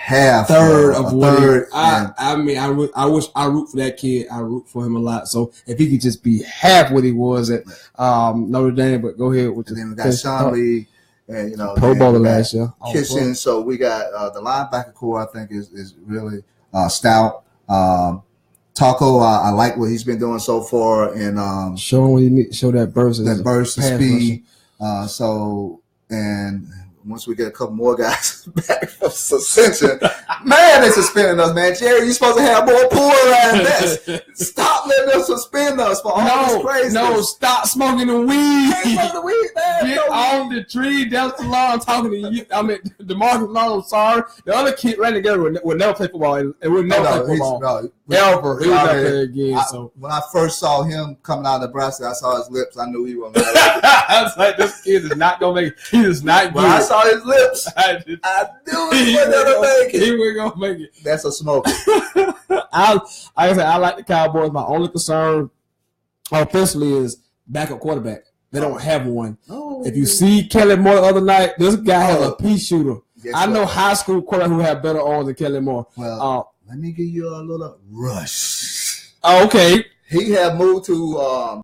third of what I wish I root for that kid. I root for him a lot. So if he could just be half what he was at Notre Dame, but go ahead with and then we got Sean Lee, and Pro Bowler last year. Kitchen. So we got the linebacker core. I think is really stout. Taco, I like what he's been doing so far, and show him what you need. Show that burst, of speed. And once we get a couple more guys back from suspension, man, they suspending us, man. Jerry, you supposed to have more pool around this. Stop letting them suspend us for all this crazy. No, stop smoking the weed. Smoking the weed, man. Get on the tree. That's the law. I'm talking to you. I mean, DeMarcus Long, I'm sorry. The other kid ran together would never play football, and would never play football. Ever. He was not play again. So when I first saw him coming out of Nebraska, I saw his lips. I knew he wasn't going to make it. I was like, this kid is not going to make it. He is not good. When I saw his lips, I knew he wasn't going to make it. He wasn't going to make it. That's a smoker. I like the Cowboys. My only concern offensively is backup quarterback. They don't have one. Oh. If you see Kelly Moore the other night, this guy has a pea shooter. I know high school quarterbacks who have better arms than Kelly Moore. Well, let me give you a little rush. Okay. He had moved to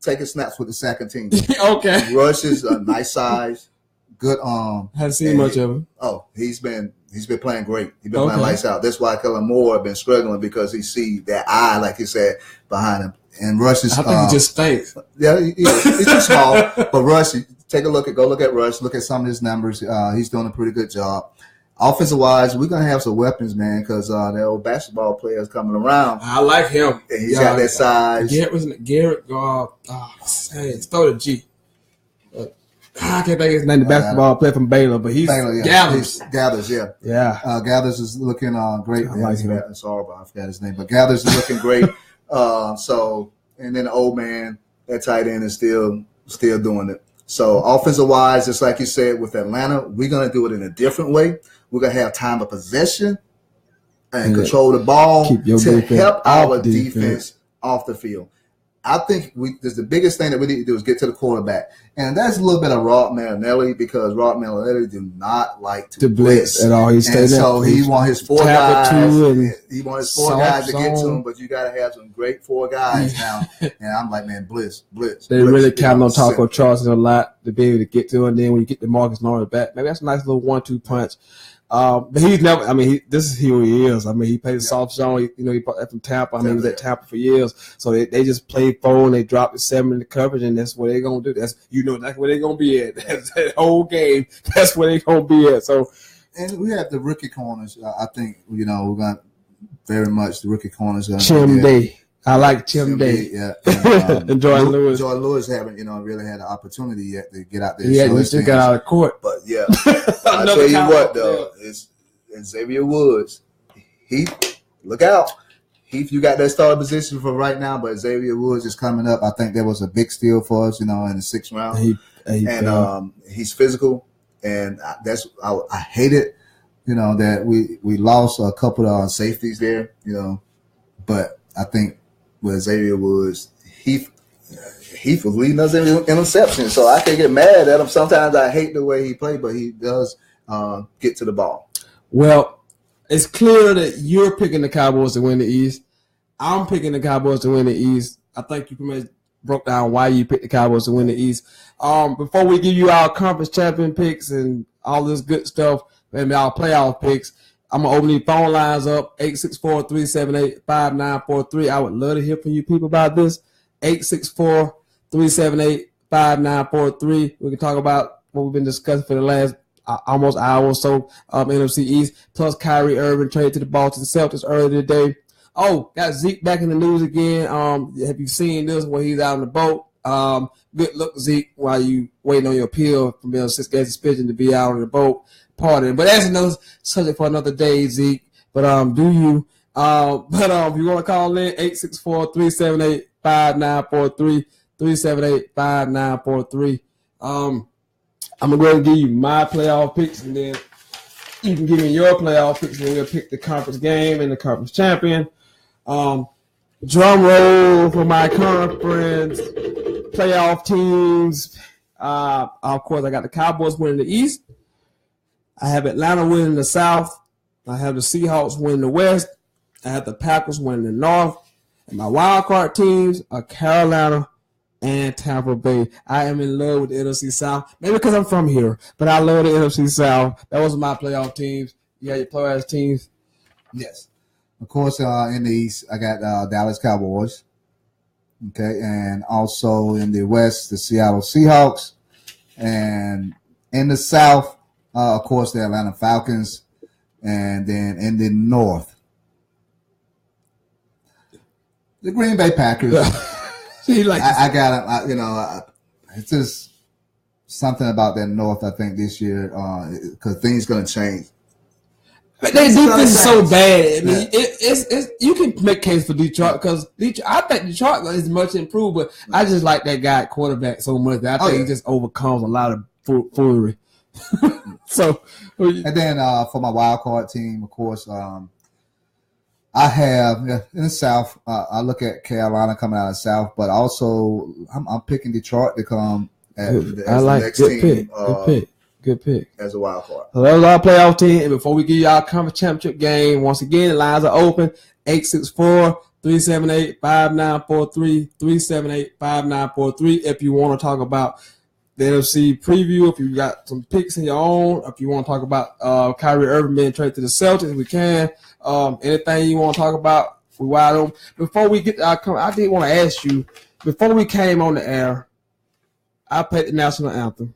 taking snaps with the second team. Okay. Rush is a nice size, good arm. Haven't seen much of him. Oh, he's been playing great. He's been playing lights out. That's why Kellen Moore has been struggling, because he see that eye, like he said, behind him. And Rush is. I think he just stinks. Yeah, he's too small. But Rush, go look at Rush. Look at some of his numbers. He's doing a pretty good job. Offensive wise, we're gonna have some weapons, man, because the old basketball players coming around. I like him. And he's got that size. Garrett. Start a G. I can't think his name. The basketball player from Baylor, but he's Gathers. Gathers, yeah. Yeah. Gathers is looking great. I like him. Sorry, I forgot his name, but Gathers is looking great. And then the old man, that tight end is still doing it. So offensive wise, just like you said with Atlanta, we're gonna do it in a different way. We're gonna have time of possession and control the ball to help our defense off the field. I think the biggest thing that we need to do is get to the quarterback. And that's a little bit of Rod Marinelli, because Rod Marinelli do not like to blitz at all. He want his 4 guys. He wants his 4 guys to get to him, but you got to have some great 4 guys now. And I'm like, man, blitz. They really count on Taco Charleston a lot to be able to get to him. And then when you get the Marcus Lawrence back, maybe that's a nice little 1-2 punch. But he's never. I mean, this is who he is. I mean, he plays soft zone. He brought that from Tampa. I mean, he was at Tampa for years. So they just played 4 and they dropped the 7 in the coverage, and that's what they're gonna do. That's where they're gonna be at. That's that whole game. That's where they're gonna be at. So, and we have the rookie corners. I think we're gonna very much the rookie corners. Chim Day. I like Chim Day. Yeah. And Jordan Lewis. Jordan Lewis haven't really had an opportunity yet to get out there. Yeah, he still got out of court. But yeah, I tell you what though, it's Xavier Woods. Look out. You got that starting position for right now, but Xavier Woods is coming up. I think that was a big steal for us, in the 6th round. He's physical, and I hate it, that we lost a couple of safeties there, but I think with Xavier Woods, he was leading us in interceptions, so I can get mad at him. Sometimes I hate the way he plays, but he does get to the ball. Well, it's clear that you're picking the Cowboys to win the East. I'm picking the Cowboys to win the East. I think you pretty much broke down why you picked the Cowboys to win the East. Before we give you our conference champion picks and all this good stuff, and our playoff picks, I'm going to open these phone lines up, 864-378-5943. I would love to hear from you people about this. 864-378-5943. We can talk about what we've been discussing for the last almost hour or so, NFC East, plus Kyrie Irving traded to the Boston Celtics earlier today. Oh, got Zeke back in the news again. Have you seen this where he's out on the boat? Good look, Zeke, while you waiting on your appeal from being a 6-game suspension to be out on the boat partying. But that's another subject for another day, Zeke. But if you want to call in, 864-378-5943, 378-5943. I'm going to go ahead and give you my playoff picks, and then You can give me your playoff picks, and we'll pick the conference game and the conference champion. Drum roll for my conference playoff teams. Of course, I got the Cowboys winning the East. I have Atlanta winning the South. I have the Seahawks winning the West. I have the Packers winning the North. And my wild card teams are Carolina and Tampa Bay. I am in love with the NFC South. Maybe because I'm from here, but I love the NFC South. That was my playoff teams. You got your playoff teams? Yes. Of course, in the East, I got Dallas Cowboys. Okay, and also in the West, the Seattle Seahawks. And in the South, of course, the Atlanta Falcons. And then in the North, the Green Bay Packers. I got it. It's just something about that North, I think, this year, because things going to change. But their defense is so bad. I mean, it's you can make case for Detroit because I think Detroit is much improved, but I just like that guy at quarterback so much that I think he just overcomes a lot of foolery. So, and then for my wild card team, of course, I have in the South. I look at Carolina coming out of the South, but also I'm picking Detroit to come as the next team. Good pick. As a wild card. So that was our playoff team. And before we give y'all a conference championship game, once again, the lines are open. 864-378-5943. 378-5943. If you want to talk about the NFC preview, if you got some picks in your own, if you want to talk about Kyrie Irving being traded to the Celtics, we can. Anything you want to talk about, we wide open. Before we get to I did want to ask you, before we came on the air, I played the national anthem.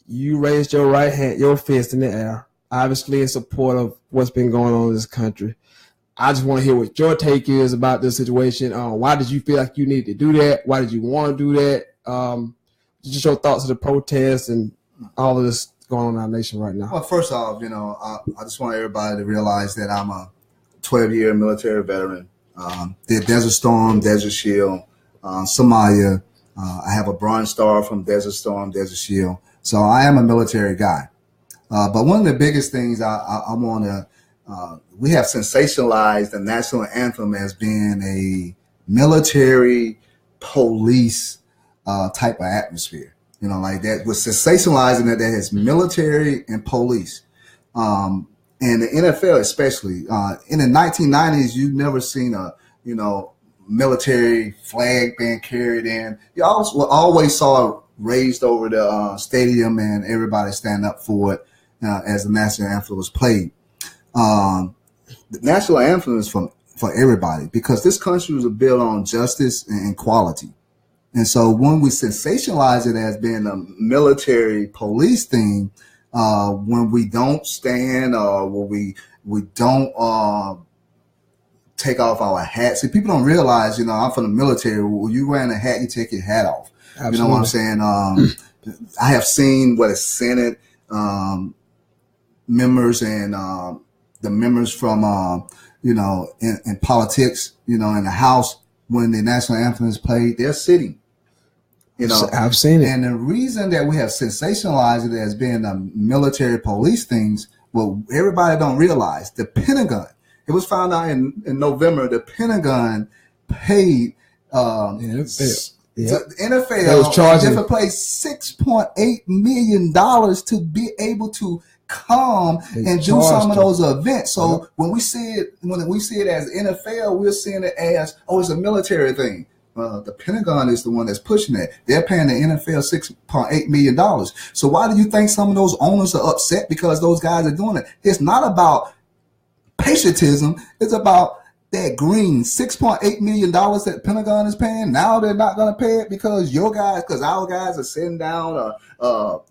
You raised your right hand, your fist in the air, obviously in support of what's been going on in this country. I just want to hear what your take is about this situation. Why did you feel like you needed to do that? Why did you want to do that? Just your thoughts of the protests and all of this going on in our nation right now. Well, first off, I just want everybody to realize that I'm a 12-year military veteran. Did Desert Storm, Desert Shield, Somalia. I have a Bronze Star from Desert Storm, Desert Shield. So I am a military guy. But one of the biggest things I want to we have sensationalized the national anthem as being a military police type of atmosphere. Like that. We're sensationalizing that has military and police. And the NFL especially. In the 1990s, you've never seen a, military flag being carried in. You always saw it raised over the stadium and everybody stand up for it as the national anthem was played. The national anthem is for everybody because this country was built on justice and equality. And so when we sensationalize it as being a military police thing, when we don't stand or when we don't take off our hats. See, people don't realize, I'm from the military. When you wearing a hat, you take your hat off. Absolutely. You know what I'm saying? I have seen what a Senate members and the members from, in politics, in the House, when the national anthem is played, they're sitting. I've seen it. And the reason that we have sensationalized it as being a military police things, well, everybody don't realize the Pentagon. It was found out in November. The Pentagon paid the NFL different place $6.8 million to be able to come and do some of those events. So when we see it as NFL, we're seeing it as it's a military thing. The Pentagon is the one that's pushing that. They're paying the NFL $6.8 million. So why do you think some of those owners are upset because those guys are doing it? It's not about patriotism. It's about that green $6.8 million that Pentagon is paying. Now they're not going to pay it because our guys are sitting down for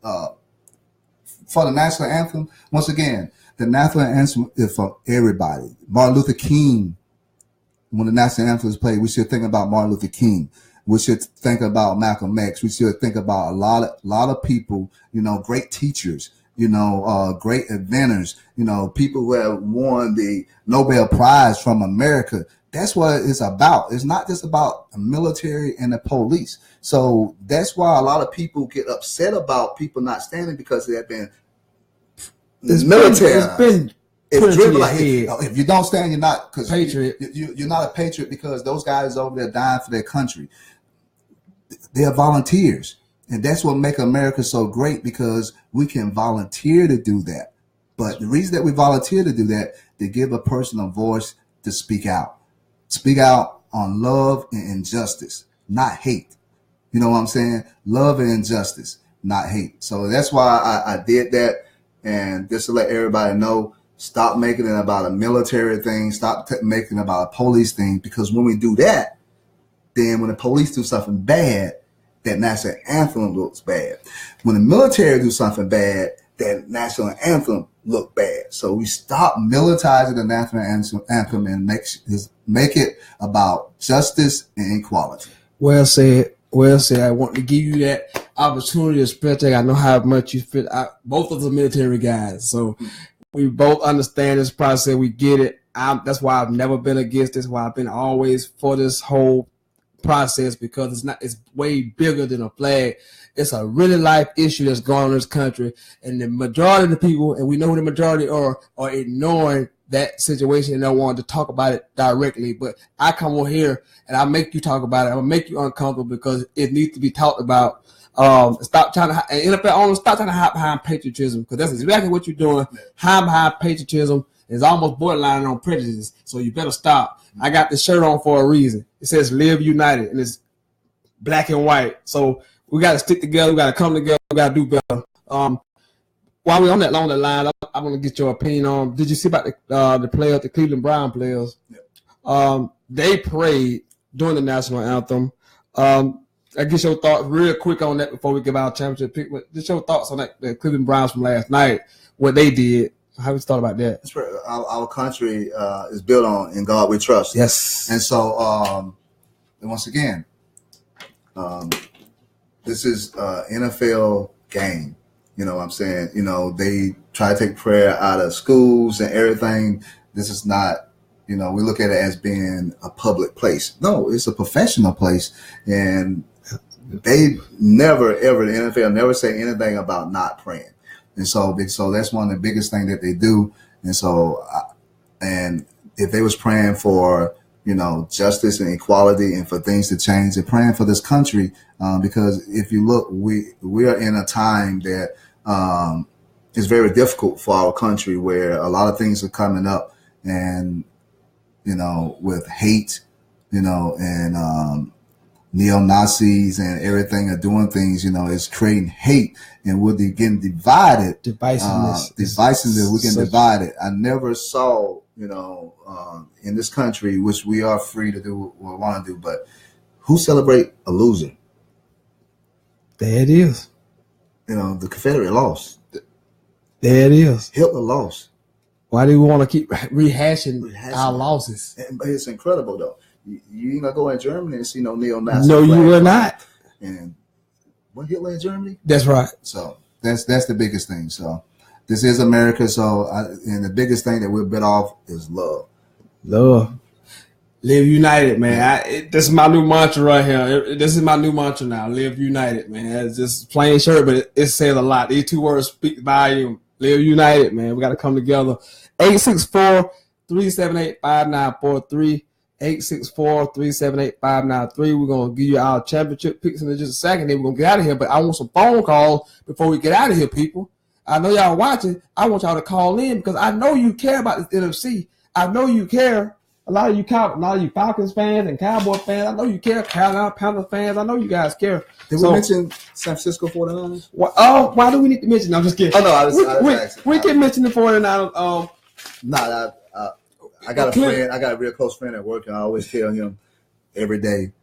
the national anthem. Once again, the national anthem is for everybody. Martin Luther King. When the national anthem is played, we should think about Martin Luther King. We should think about Malcolm X. We should think about a lot of people, great teachers, great inventors, people who have won the Nobel Prize from America. That's what it's about. It's not just about the military and the police. So that's why a lot of people get upset about people not standing because they have been military. It's driven like if you don't stand, you're not because patriot. You're not a patriot because those guys over there dying for their country. They are volunteers, and that's what makes America so great because we can volunteer to do that. But the reason that we volunteer to do that, to give a person a voice to speak out on love and injustice, not hate. You know what I'm saying? Love and injustice, not hate. So that's why I did that, and just to let everybody know. Stop making it about a military thing. Stop making it about a police thing. Because when we do that, then when the police do something bad, that national anthem looks bad. When the military do something bad, that national anthem look bad. So we stop militarizing the national anthem and make it about justice and equality. Well said. Well said. I want to give you that opportunity to spread. I know how much you fit. Both of the military guys. So. We both understand this process. We get it. That's why I've never been against this. Why I've been always for this whole process because it's way bigger than a flag. It's a really life issue that's going on in this country, and the majority of the people, and we know who the majority are ignoring that situation and don't want to talk about it directly. But I come on here and I make you talk about it. I'm gonna make you uncomfortable because it needs to be talked about. Stop trying to NFL owners, stop trying to hide behind patriotism because that's exactly what you're doing. Hide behind patriotism is almost borderline on prejudice, so you better stop. I got this shirt on for a reason. It says "Live United" and it's black and white. So we got to stick together. We got to come together. We got to do better. While we're on that long line, I want to get your opinion on. Did you see about the players, the Cleveland Brown players? Yeah. They prayed during the national anthem. I guess your thoughts real quick on that before we give our championship pick. Just your thoughts on that, the Cleveland Browns from last night, what they did. How you thought about that? Our country is built on "In God We Trust." Yes. And so, and once again, this is an NFL game. You know what I'm saying? You know, they try to take prayer out of schools and everything. This is not, you know, we look at it as being a public place. No, it's a professional place. And they never, ever, the NFL never say anything about not praying. And so that's one of the biggest things that they do. And so, and if they was praying for, you know, justice and equality and for things to change, they're praying for this country. Because if you look, we are in a time that is very difficult for our country where a lot of things are coming up and, you know, with hate, you know, and neo-Nazis and everything are doing things, you know, it's creating hate and we're getting divided. Divisiveness, we can divide it. I never saw, you know, in this country, which we are free to do what we want to do, but who celebrate a loser? There it is. You know, the Confederate lost. There it is. Hitler lost. Why do we want to keep rehashing our losses? But it's incredible, though. You ain't gonna go in Germany and see no neo-Nazi. No, you will not. And what, Hitler in Germany? That's right. So that's the biggest thing. So this is America. So and the biggest thing that we're bit off is love. Love. Live united, man. This is my new mantra right here. This is my new mantra now. Live united, man. It's just plain shirt, but it says a lot. These two words speak volume. Live united, man. We got to come together. 864-378-5943. 864-378-5993. We're going to give you our championship picks in just a second. Then we're going to get out of here. But I want some phone calls before we get out of here, people. I know y'all watching. I want y'all to call in because I know you care about this NFC. I know you care. A lot of you Falcons fans and Cowboy fans, I know you care. Carolina Panthers fans, I know you guys care. Did we mention San Francisco 49ers? Why do we need to mention them? I'm just kidding. Oh, no, we can mention the 49ers. I got a friend. I got a real close friend at work, and I always tell him every day,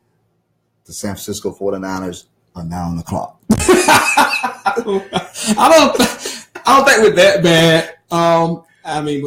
the San Francisco 49ers are now on the clock. I don't think we're that bad. I mean,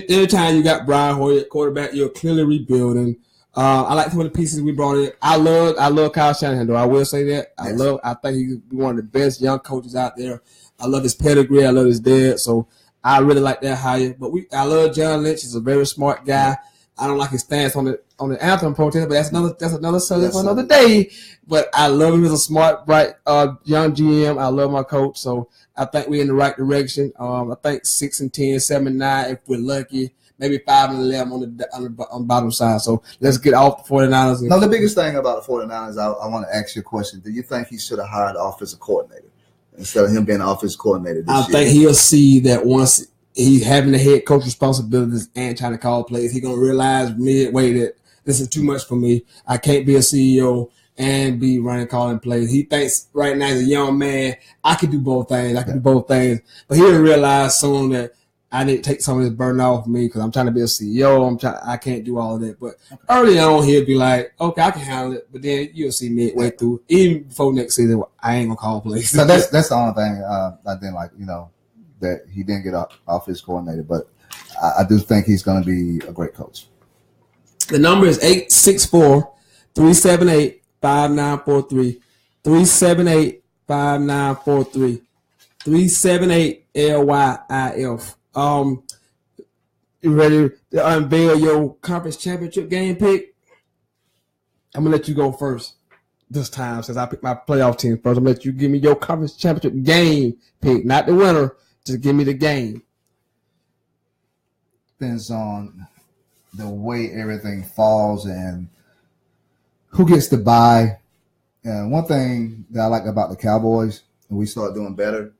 every time you got Brian Hoyer at quarterback, you're clearly rebuilding. I like some of the pieces we brought in. I love Kyle Shanahan, though. I will say that. Yes. I think he's one of the best young coaches out there. I love his pedigree. I love his dad. So I really like that hire. But I love John Lynch. He's a very smart guy. I don't like his stance on the anthem protest, but that's another subject for another day. But I love him as a smart, bright, young GM. I love my coach, so I think we're in the right direction. I think 6-10, 7-9 if we're lucky. Maybe 5-11 on the bottom side. So let's get off the 49ers. No, the biggest thing about the 49ers, I want to ask you a question. Do you think he should have hired an offensive coordinator instead of him being an offensive coordinator this year? I think he'll see that once he's having the head coach responsibilities and trying to call plays, he's going to realize midway that this is too much for me. I can't be a CEO and be running, calling plays. He thinks right now as a young man, I can do both things. But he'll realize soon that I need to take some of this burden off me because I'm trying to be a CEO. I can't do all of that. But early on, he'll be like, okay, I can handle it. But then you'll see midway through, even before next season, I ain't going to call plays. So that's the only thing I didn't like, that he didn't get off his coordinator. But I do think he's going to be a great coach. The number is 864-378-5943. 378-5943. 378-LYIF. You ready to unveil your conference championship game pick? I'm gonna let you go first this time since I picked my playoff team first. I'm gonna let you give me your conference championship game pick, not the winner. Just give me the game. Depends on the way everything falls and who gets to bye. And one thing that I like about the Cowboys, and we start doing better.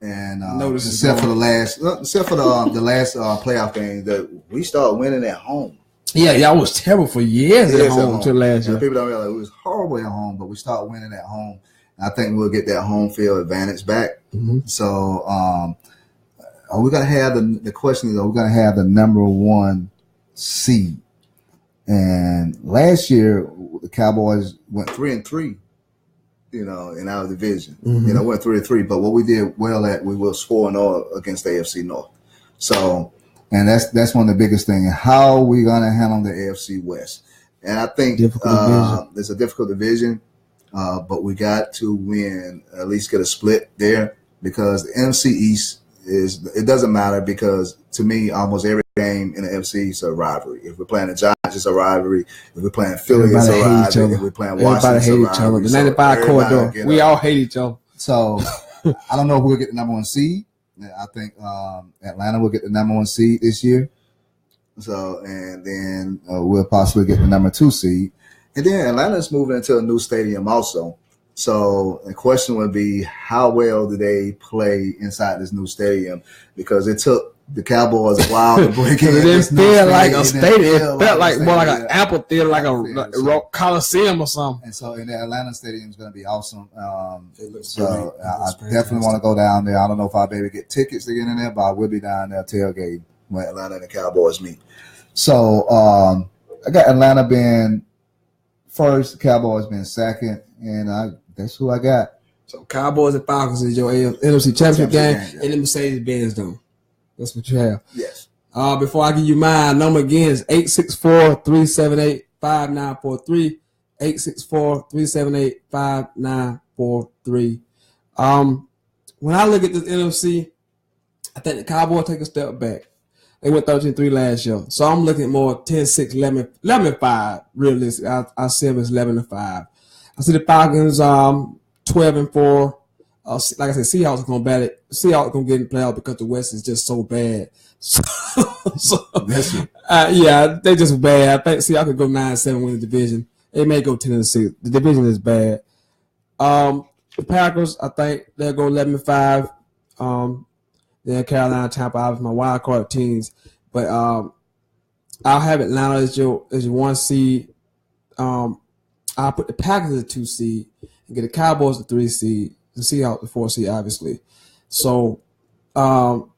And except for the last playoff game, that we start winning at home. Yeah, y'all was terrible for years at home until last year. People don't realize it was horrible at home, but we start winning at home. And I think we'll get that home field advantage back. Mm-hmm. So, are we gonna have the question is, are we gonna have the number one seed? And last year the Cowboys went 3-3. In our division, mm-hmm. We're 3-3. But what we did well at, we was 4-0 against the AFC North. So, and that's one of the biggest things. How are we going to handle the AFC West? And I think it's a difficult division, but we got to win, at least get a split there, because the NFC East it doesn't matter, because to me, almost every game in the NFC is a rivalry. If we're playing the Giants, it's a rivalry. If we're playing Philly, it's a rivalry. If we're playing Washington, it's a rivalry. The 95 corridor. We all hate each other. So I don't know if we'll get the number one seed. I think Atlanta will get the number one seed this year. So, and then we'll possibly get the number two seed. And then Atlanta's moving into a new stadium also. So the question would be, how well do they play inside this new stadium? Because it took the Cowboys a while to break in. It didn't feel like a stadium. It felt like more like an amphitheater, like a Coliseum or something. And so in the Atlanta stadium is going to be awesome. So I definitely want to go down there. I don't know if I'll be able to get tickets to get in there, but I will be down there tailgating when Atlanta and the Cowboys meet. So I got Atlanta being first, the Cowboys being second, and that's who I got. So Cowboys and Falcons is your NFC Championship game, and the Mercedes-Benz though. That's what you have. Yes. Before I give you mine, number again is 864-378-5943. 864-378-5943. When I look at this NFC, I think the Cowboys take a step back. They went 13-3 last year. So I'm looking at more 10-6, 11-5, realistic. I see them as 11-5. I see the Falcons 12-4. Like I said, Seahawks are going to bat it. Seahawks are going to get in the playoff because the West is just so bad. Yeah, they just bad. I think Seahawks could go 9-7 win the division. They may go 10-6. The division is bad. The Packers, I think they'll go 11-5. Then Carolina, Tampa, obviously my wild card teams. But I'll have Atlanta as your one seed. I'll put the Packers as a 2 seed and get the Cowboys as a 3 seed. The Seahawks the 4 seed, obviously. So, who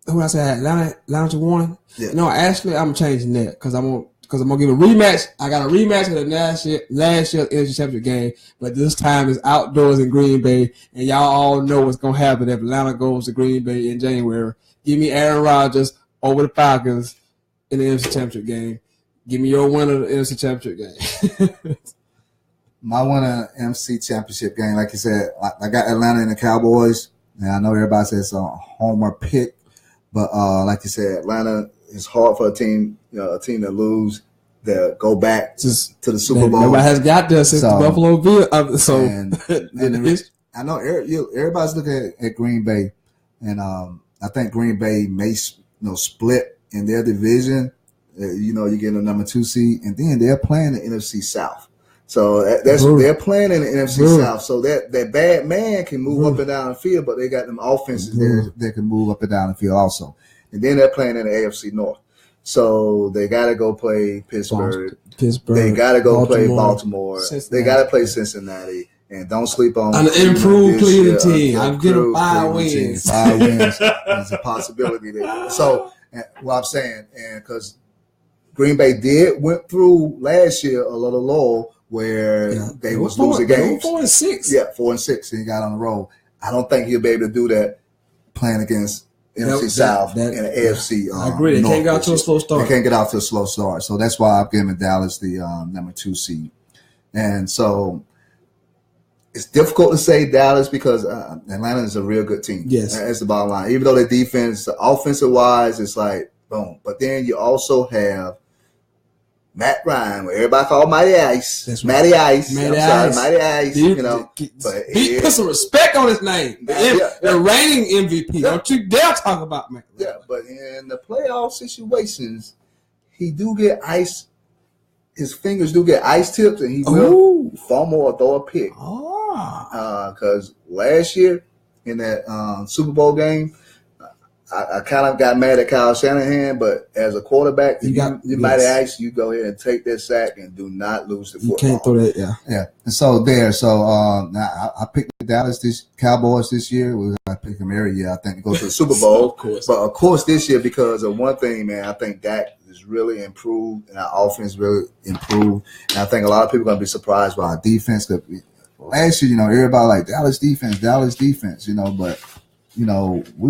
I say Atlanta 1? Yeah. No, actually, I'm changing that because I'm gonna give a rematch. I got a rematch of the last year's NFC Championship game, but this time it's outdoors in Green Bay, and y'all all know what's gonna happen if Atlanta goes to Green Bay in January. Give me Aaron Rodgers over the Falcons in the NFC Championship game. Give me your winner of the NFC Championship game. My winner NFC Championship game, like you said, I got Atlanta and the Cowboys, and I know everybody says it's a homer pick, but like you said, Atlanta it's hard for a team to lose. That go back to the Super Bowl. Nobody has got there since the Buffalo Bill. I know everybody's looking at Green Bay, and I think Green Bay may split in their division. You get a number 2 seed, and then they're playing the NFC South. So they're playing in the NFC South. So that bad man can move up and down the field, but they got them offenses there that can move up and down the field also. And then they're playing in the AFC North. So they got to go play Pittsburgh. They got to go play Baltimore. They got to play Cincinnati. And don't sleep on an improved Cleveland team. I'm getting 5 wins. 5 wins is a possibility there. So what I'm saying, and because Green Bay went through last year a little low where they was losing games. 4-6. Yeah, 4-6, and he got on the roll. I don't think he'll be able to do that playing against NFC South and the AFC. I agree. They can't get out to a slow start. They can't get out to a slow start. So that's why I'm giving Dallas the number 2 seed. And so it's difficult to say Dallas because Atlanta is a real good team. Yes. That's the bottom line. Even though their defense, offensive-wise, it's like, boom. But then you also have Matt Ryan, where everybody call Mighty Ice. That's right. Mighty Ice. Mighty Ice. Put some respect on his name. The reigning MVP. Don't you dare talk about Matt Ryan. Yeah, but in the playoff situations, he do get ice. His fingers do get ice tips, and he will fumble or throw a pick. Because last year in that Super Bowl game, I kind of got mad at Kyle Shanahan, but as a quarterback, you might ask you go ahead and take that sack and do not lose the football. You can't throw that, yeah. And so now I picked the Dallas Cowboys this year. I picked them every year, I think, to go to the Super Bowl. Of course. But of course, this year because of one thing, man, I think Dak is really improved and our offense really improved. And I think a lot of people are going to be surprised by our defense. Cause last year, everybody like Dallas defense, but. We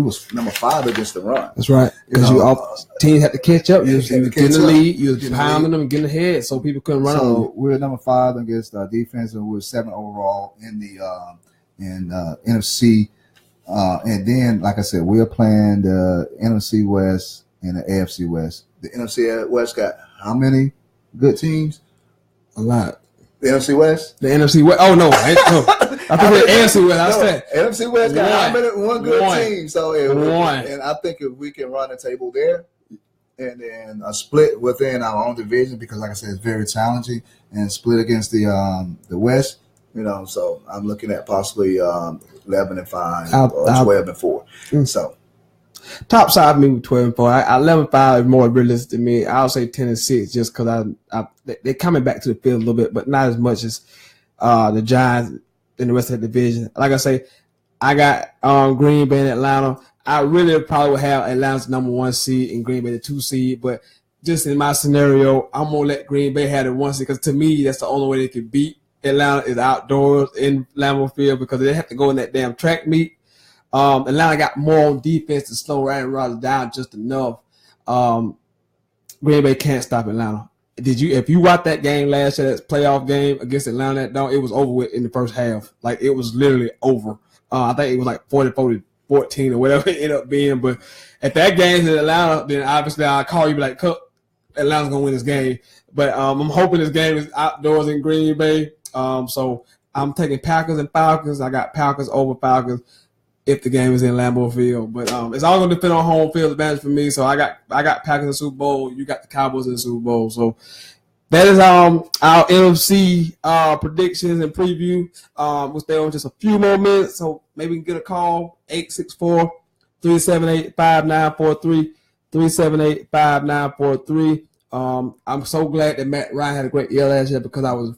was number 5 against the run. That's right. Because teams had to catch up. You was getting the lead. You was pounding them and getting ahead, so people couldn't run on them. So we were number 5 against defense, and we were 7 overall in the NFC. And then, like I said, we're playing the NFC West and the AFC West. The NFC West got how many good teams? A lot. The NFC West? The NFC West. Oh, no. I think the NFC West. I said NFC West got one good team. So and I think if we can run a table there and then a split within our own division, because like I said, it's very challenging, and split against the West, so I'm looking at possibly 11-5 or 12-4. So top side of me with 12-4. 11-5 is more realistic to me. I'll say 10-6 just because they're coming back to the field a little bit, but not as much as the Giants in the rest of the division. Like I say, I got Green Bay and Atlanta. I really probably would have Atlanta's number 1 seed and Green Bay the 2 seed, but just in my scenario, I'm gonna let Green Bay have the 1 seed because to me that's the only way they can beat Atlanta is outdoors in Lambeau Field because they have to go in that damn track meet. Atlanta got more on defense to slow Aaron Rodgers down just enough. Green Bay can't stop Atlanta. If you watched that game last year, that playoff game against Atlanta, it was over with in the first half. Like, it was literally over. I think it was like 44-14 or whatever it ended up being. But if that game's in Atlanta, then obviously I'll call you like, Atlanta's going to win this game. But I'm hoping this game is outdoors in Green Bay. So I'm taking Packers and Falcons. I got Packers over Falcons if the game is in Lambeau Field. But it's all going to depend on home field advantage for me. So I got Packers in the Super Bowl. You got the Cowboys in the Super Bowl. So that is our NFC predictions and preview. We'll stay on just a few more minutes. So maybe we can get a call, 864-378-5943, 378-5943. I'm so glad that Matt Ryan had a great year last year because I was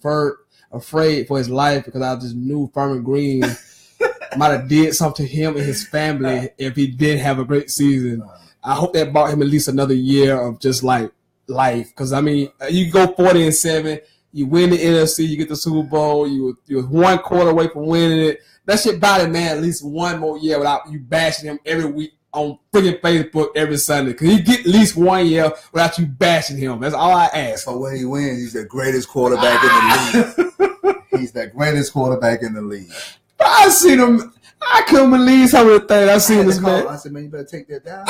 afraid for his life because I just knew Furman Green might have did something to him and his family if he didn't have a great season. I hope that bought him at least another year of just like life. Because, you go 40-7, you win the NFC, you get the Super Bowl, you was 1 quarter away from winning it. That shit bought a man at least 1 more year without you bashing him every week on freaking Facebook every Sunday. Because he get at least 1 year without you bashing him. That's all I ask. So when he wins, he's the greatest quarterback in the league. He's the greatest quarterback in the league. I seen him. I couldn't believe some of the things I seen this man. I said, man, you better take that down.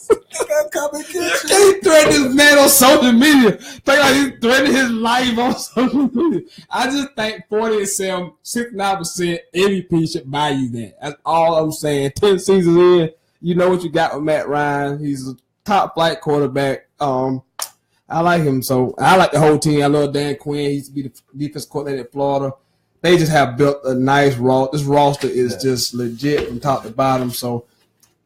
He threatened this man on social media. Think like he's threatening his life on social media. I just think 47, 69% MVP should buy you that. That's all I'm saying. 10 seasons in, you know what you got with Matt Ryan. He's a top flight quarterback. I like him, so I like the whole team. I love Dan Quinn. He used to be the defense coordinator at Florida. They just have built a nice roster. This roster is just legit from top to bottom. So,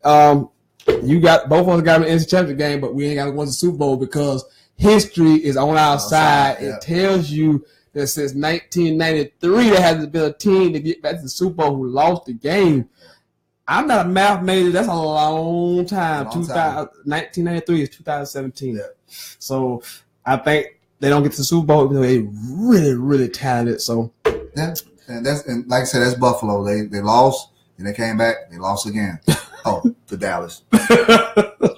you got both of us got an NC Championship game, but we ain't got to go to the Super Bowl because history is on our side. Yeah. It tells you that since 1993, there hasn't been a team to get back to the Super Bowl who lost the game. I'm not a math major. That's a long time. 1993 is 2017. Yeah. So I think they don't get to the Super Bowl because they're really, really talented. So yeah, and like I said, that's Buffalo. They lost and they came back. They lost again. To Dallas.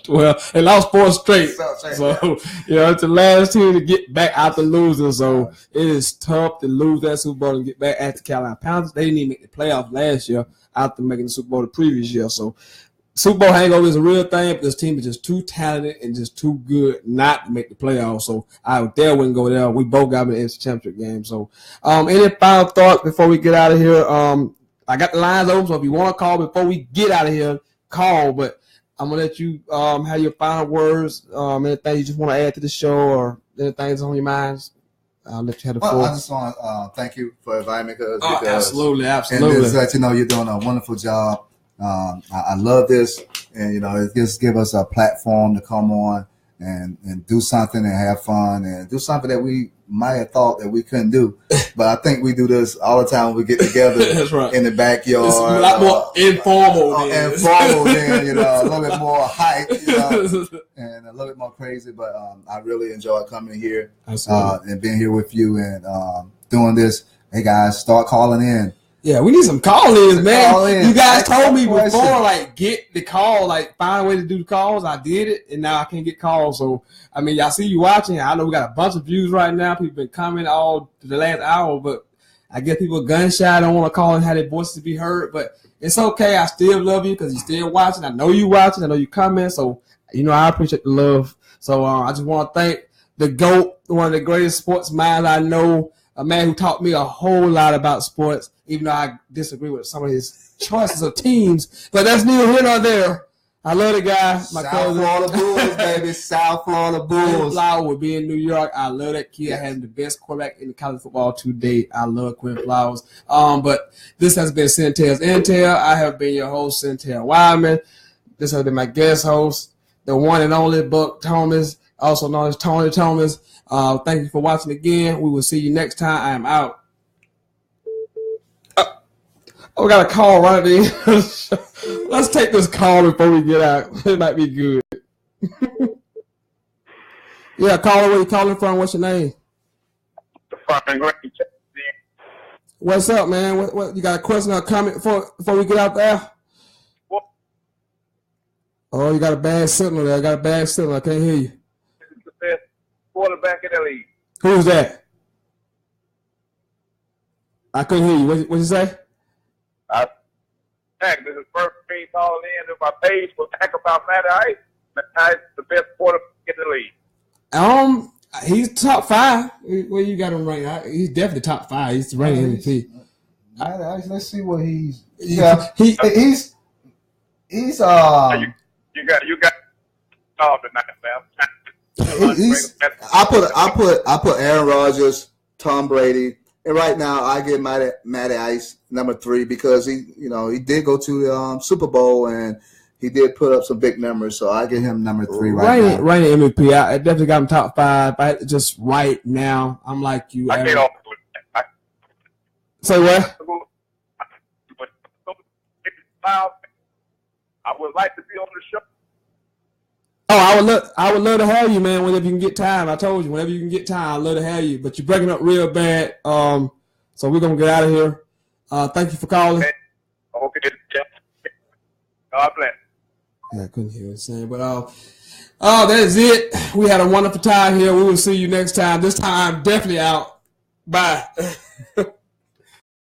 Well, they lost 4 straight. So it's the last team to get back after losing. So it is tough to lose that Super Bowl and get back at the Carolina Panthers. They didn't even make the playoffs last year after making the Super Bowl the previous year. So Super Bowl hangover is a real thing, but this team is just too talented and just too good not to make the playoffs. So I wouldn't go there. We both got in the NFC Championship game. So any final thoughts before we get out of here? I got the lines open, so if you want to call before we get out of here, call. But I'm going to let you have your final words, anything you just want to add to the show or anything that's on your minds. I'll let you have the floor. I just want to thank you for inviting me. Because absolutely. And just let you know you're doing a wonderful job. I love this, and it just give us a platform to come on and do something and have fun and do something that we might have thought that we couldn't do, but I think we do this all the time when we get together in the backyard. It's a lot more informal. Than, a little bit more hype, and a little bit more crazy. But I really enjoy coming here and being here with you and doing this. Hey guys, start calling in. Yeah, we need some call-ins, man. You guys told me before, get the call, find a way to do the calls. I did it, and now I can't get calls. So, y'all see you watching. I know we got a bunch of views right now. People been commenting all the last hour, but I guess people are gun shy. Don't want to call and have their voices be heard, but it's okay. I still love you because you're still watching. I know you watching. I know you comment. So, I appreciate the love. So, I just want to thank the GOAT, one of the greatest sports minds I know, a man who taught me a whole lot about sports, even though I disagree with some of his choices of teams. But that's neither here nor there. I love the guy. My cousin. Florida Bulls, baby. South Florida Bulls. Flower would be in New York. I love that kid. I had the best quarterback in the college football to date. I love Quinn Flowers. But this has been Sentell's Intel. I have been your host, Sentell Wyman. This has been my guest host, the one and only Buck Thomas, also known as Tony Thomas. Thank you for watching again. We will see you next time. I am out. We got a call right there. Let's take this call before we get out. It might be good. Yeah, caller, where you calling from? What's your name? What's up, man? What you got a question or comment before we get out there? Oh, you got a bad signal there. I got a bad signal. I can't hear you. This is the best quarterback in the league. Who's that? I couldn't hear you. What'd you say? This is first me calling in to my page for talk about Matty Ice. Matty Ice is the best quarterback in the league. He's top 5. Where you got him ranked? He's definitely top 5. He's the reigning MVP. Matty Ice. Let's see what he's. Yeah, he's. You got tonight, man. I put Aaron Rodgers, Tom Brady. And right now, I give Matty Ice number 3 because he did go to the Super Bowl and he did put up some big numbers. So I give him number 3 right now. Right in MVP. I definitely got him top 5. But just right now, I'm like you. I can't Say what? I would like to be on the show. Oh, I would love to have you, man. Whenever you can get time, I told you. Whenever you can get time, I'd love to have you. But you're breaking up real bad. So we're gonna get out of here. Thank you for calling. Okay. God bless. Yeah, I couldn't hear what saying, but that is it. We had a wonderful time here. We will see you next time. This time, I'm definitely out. Bye.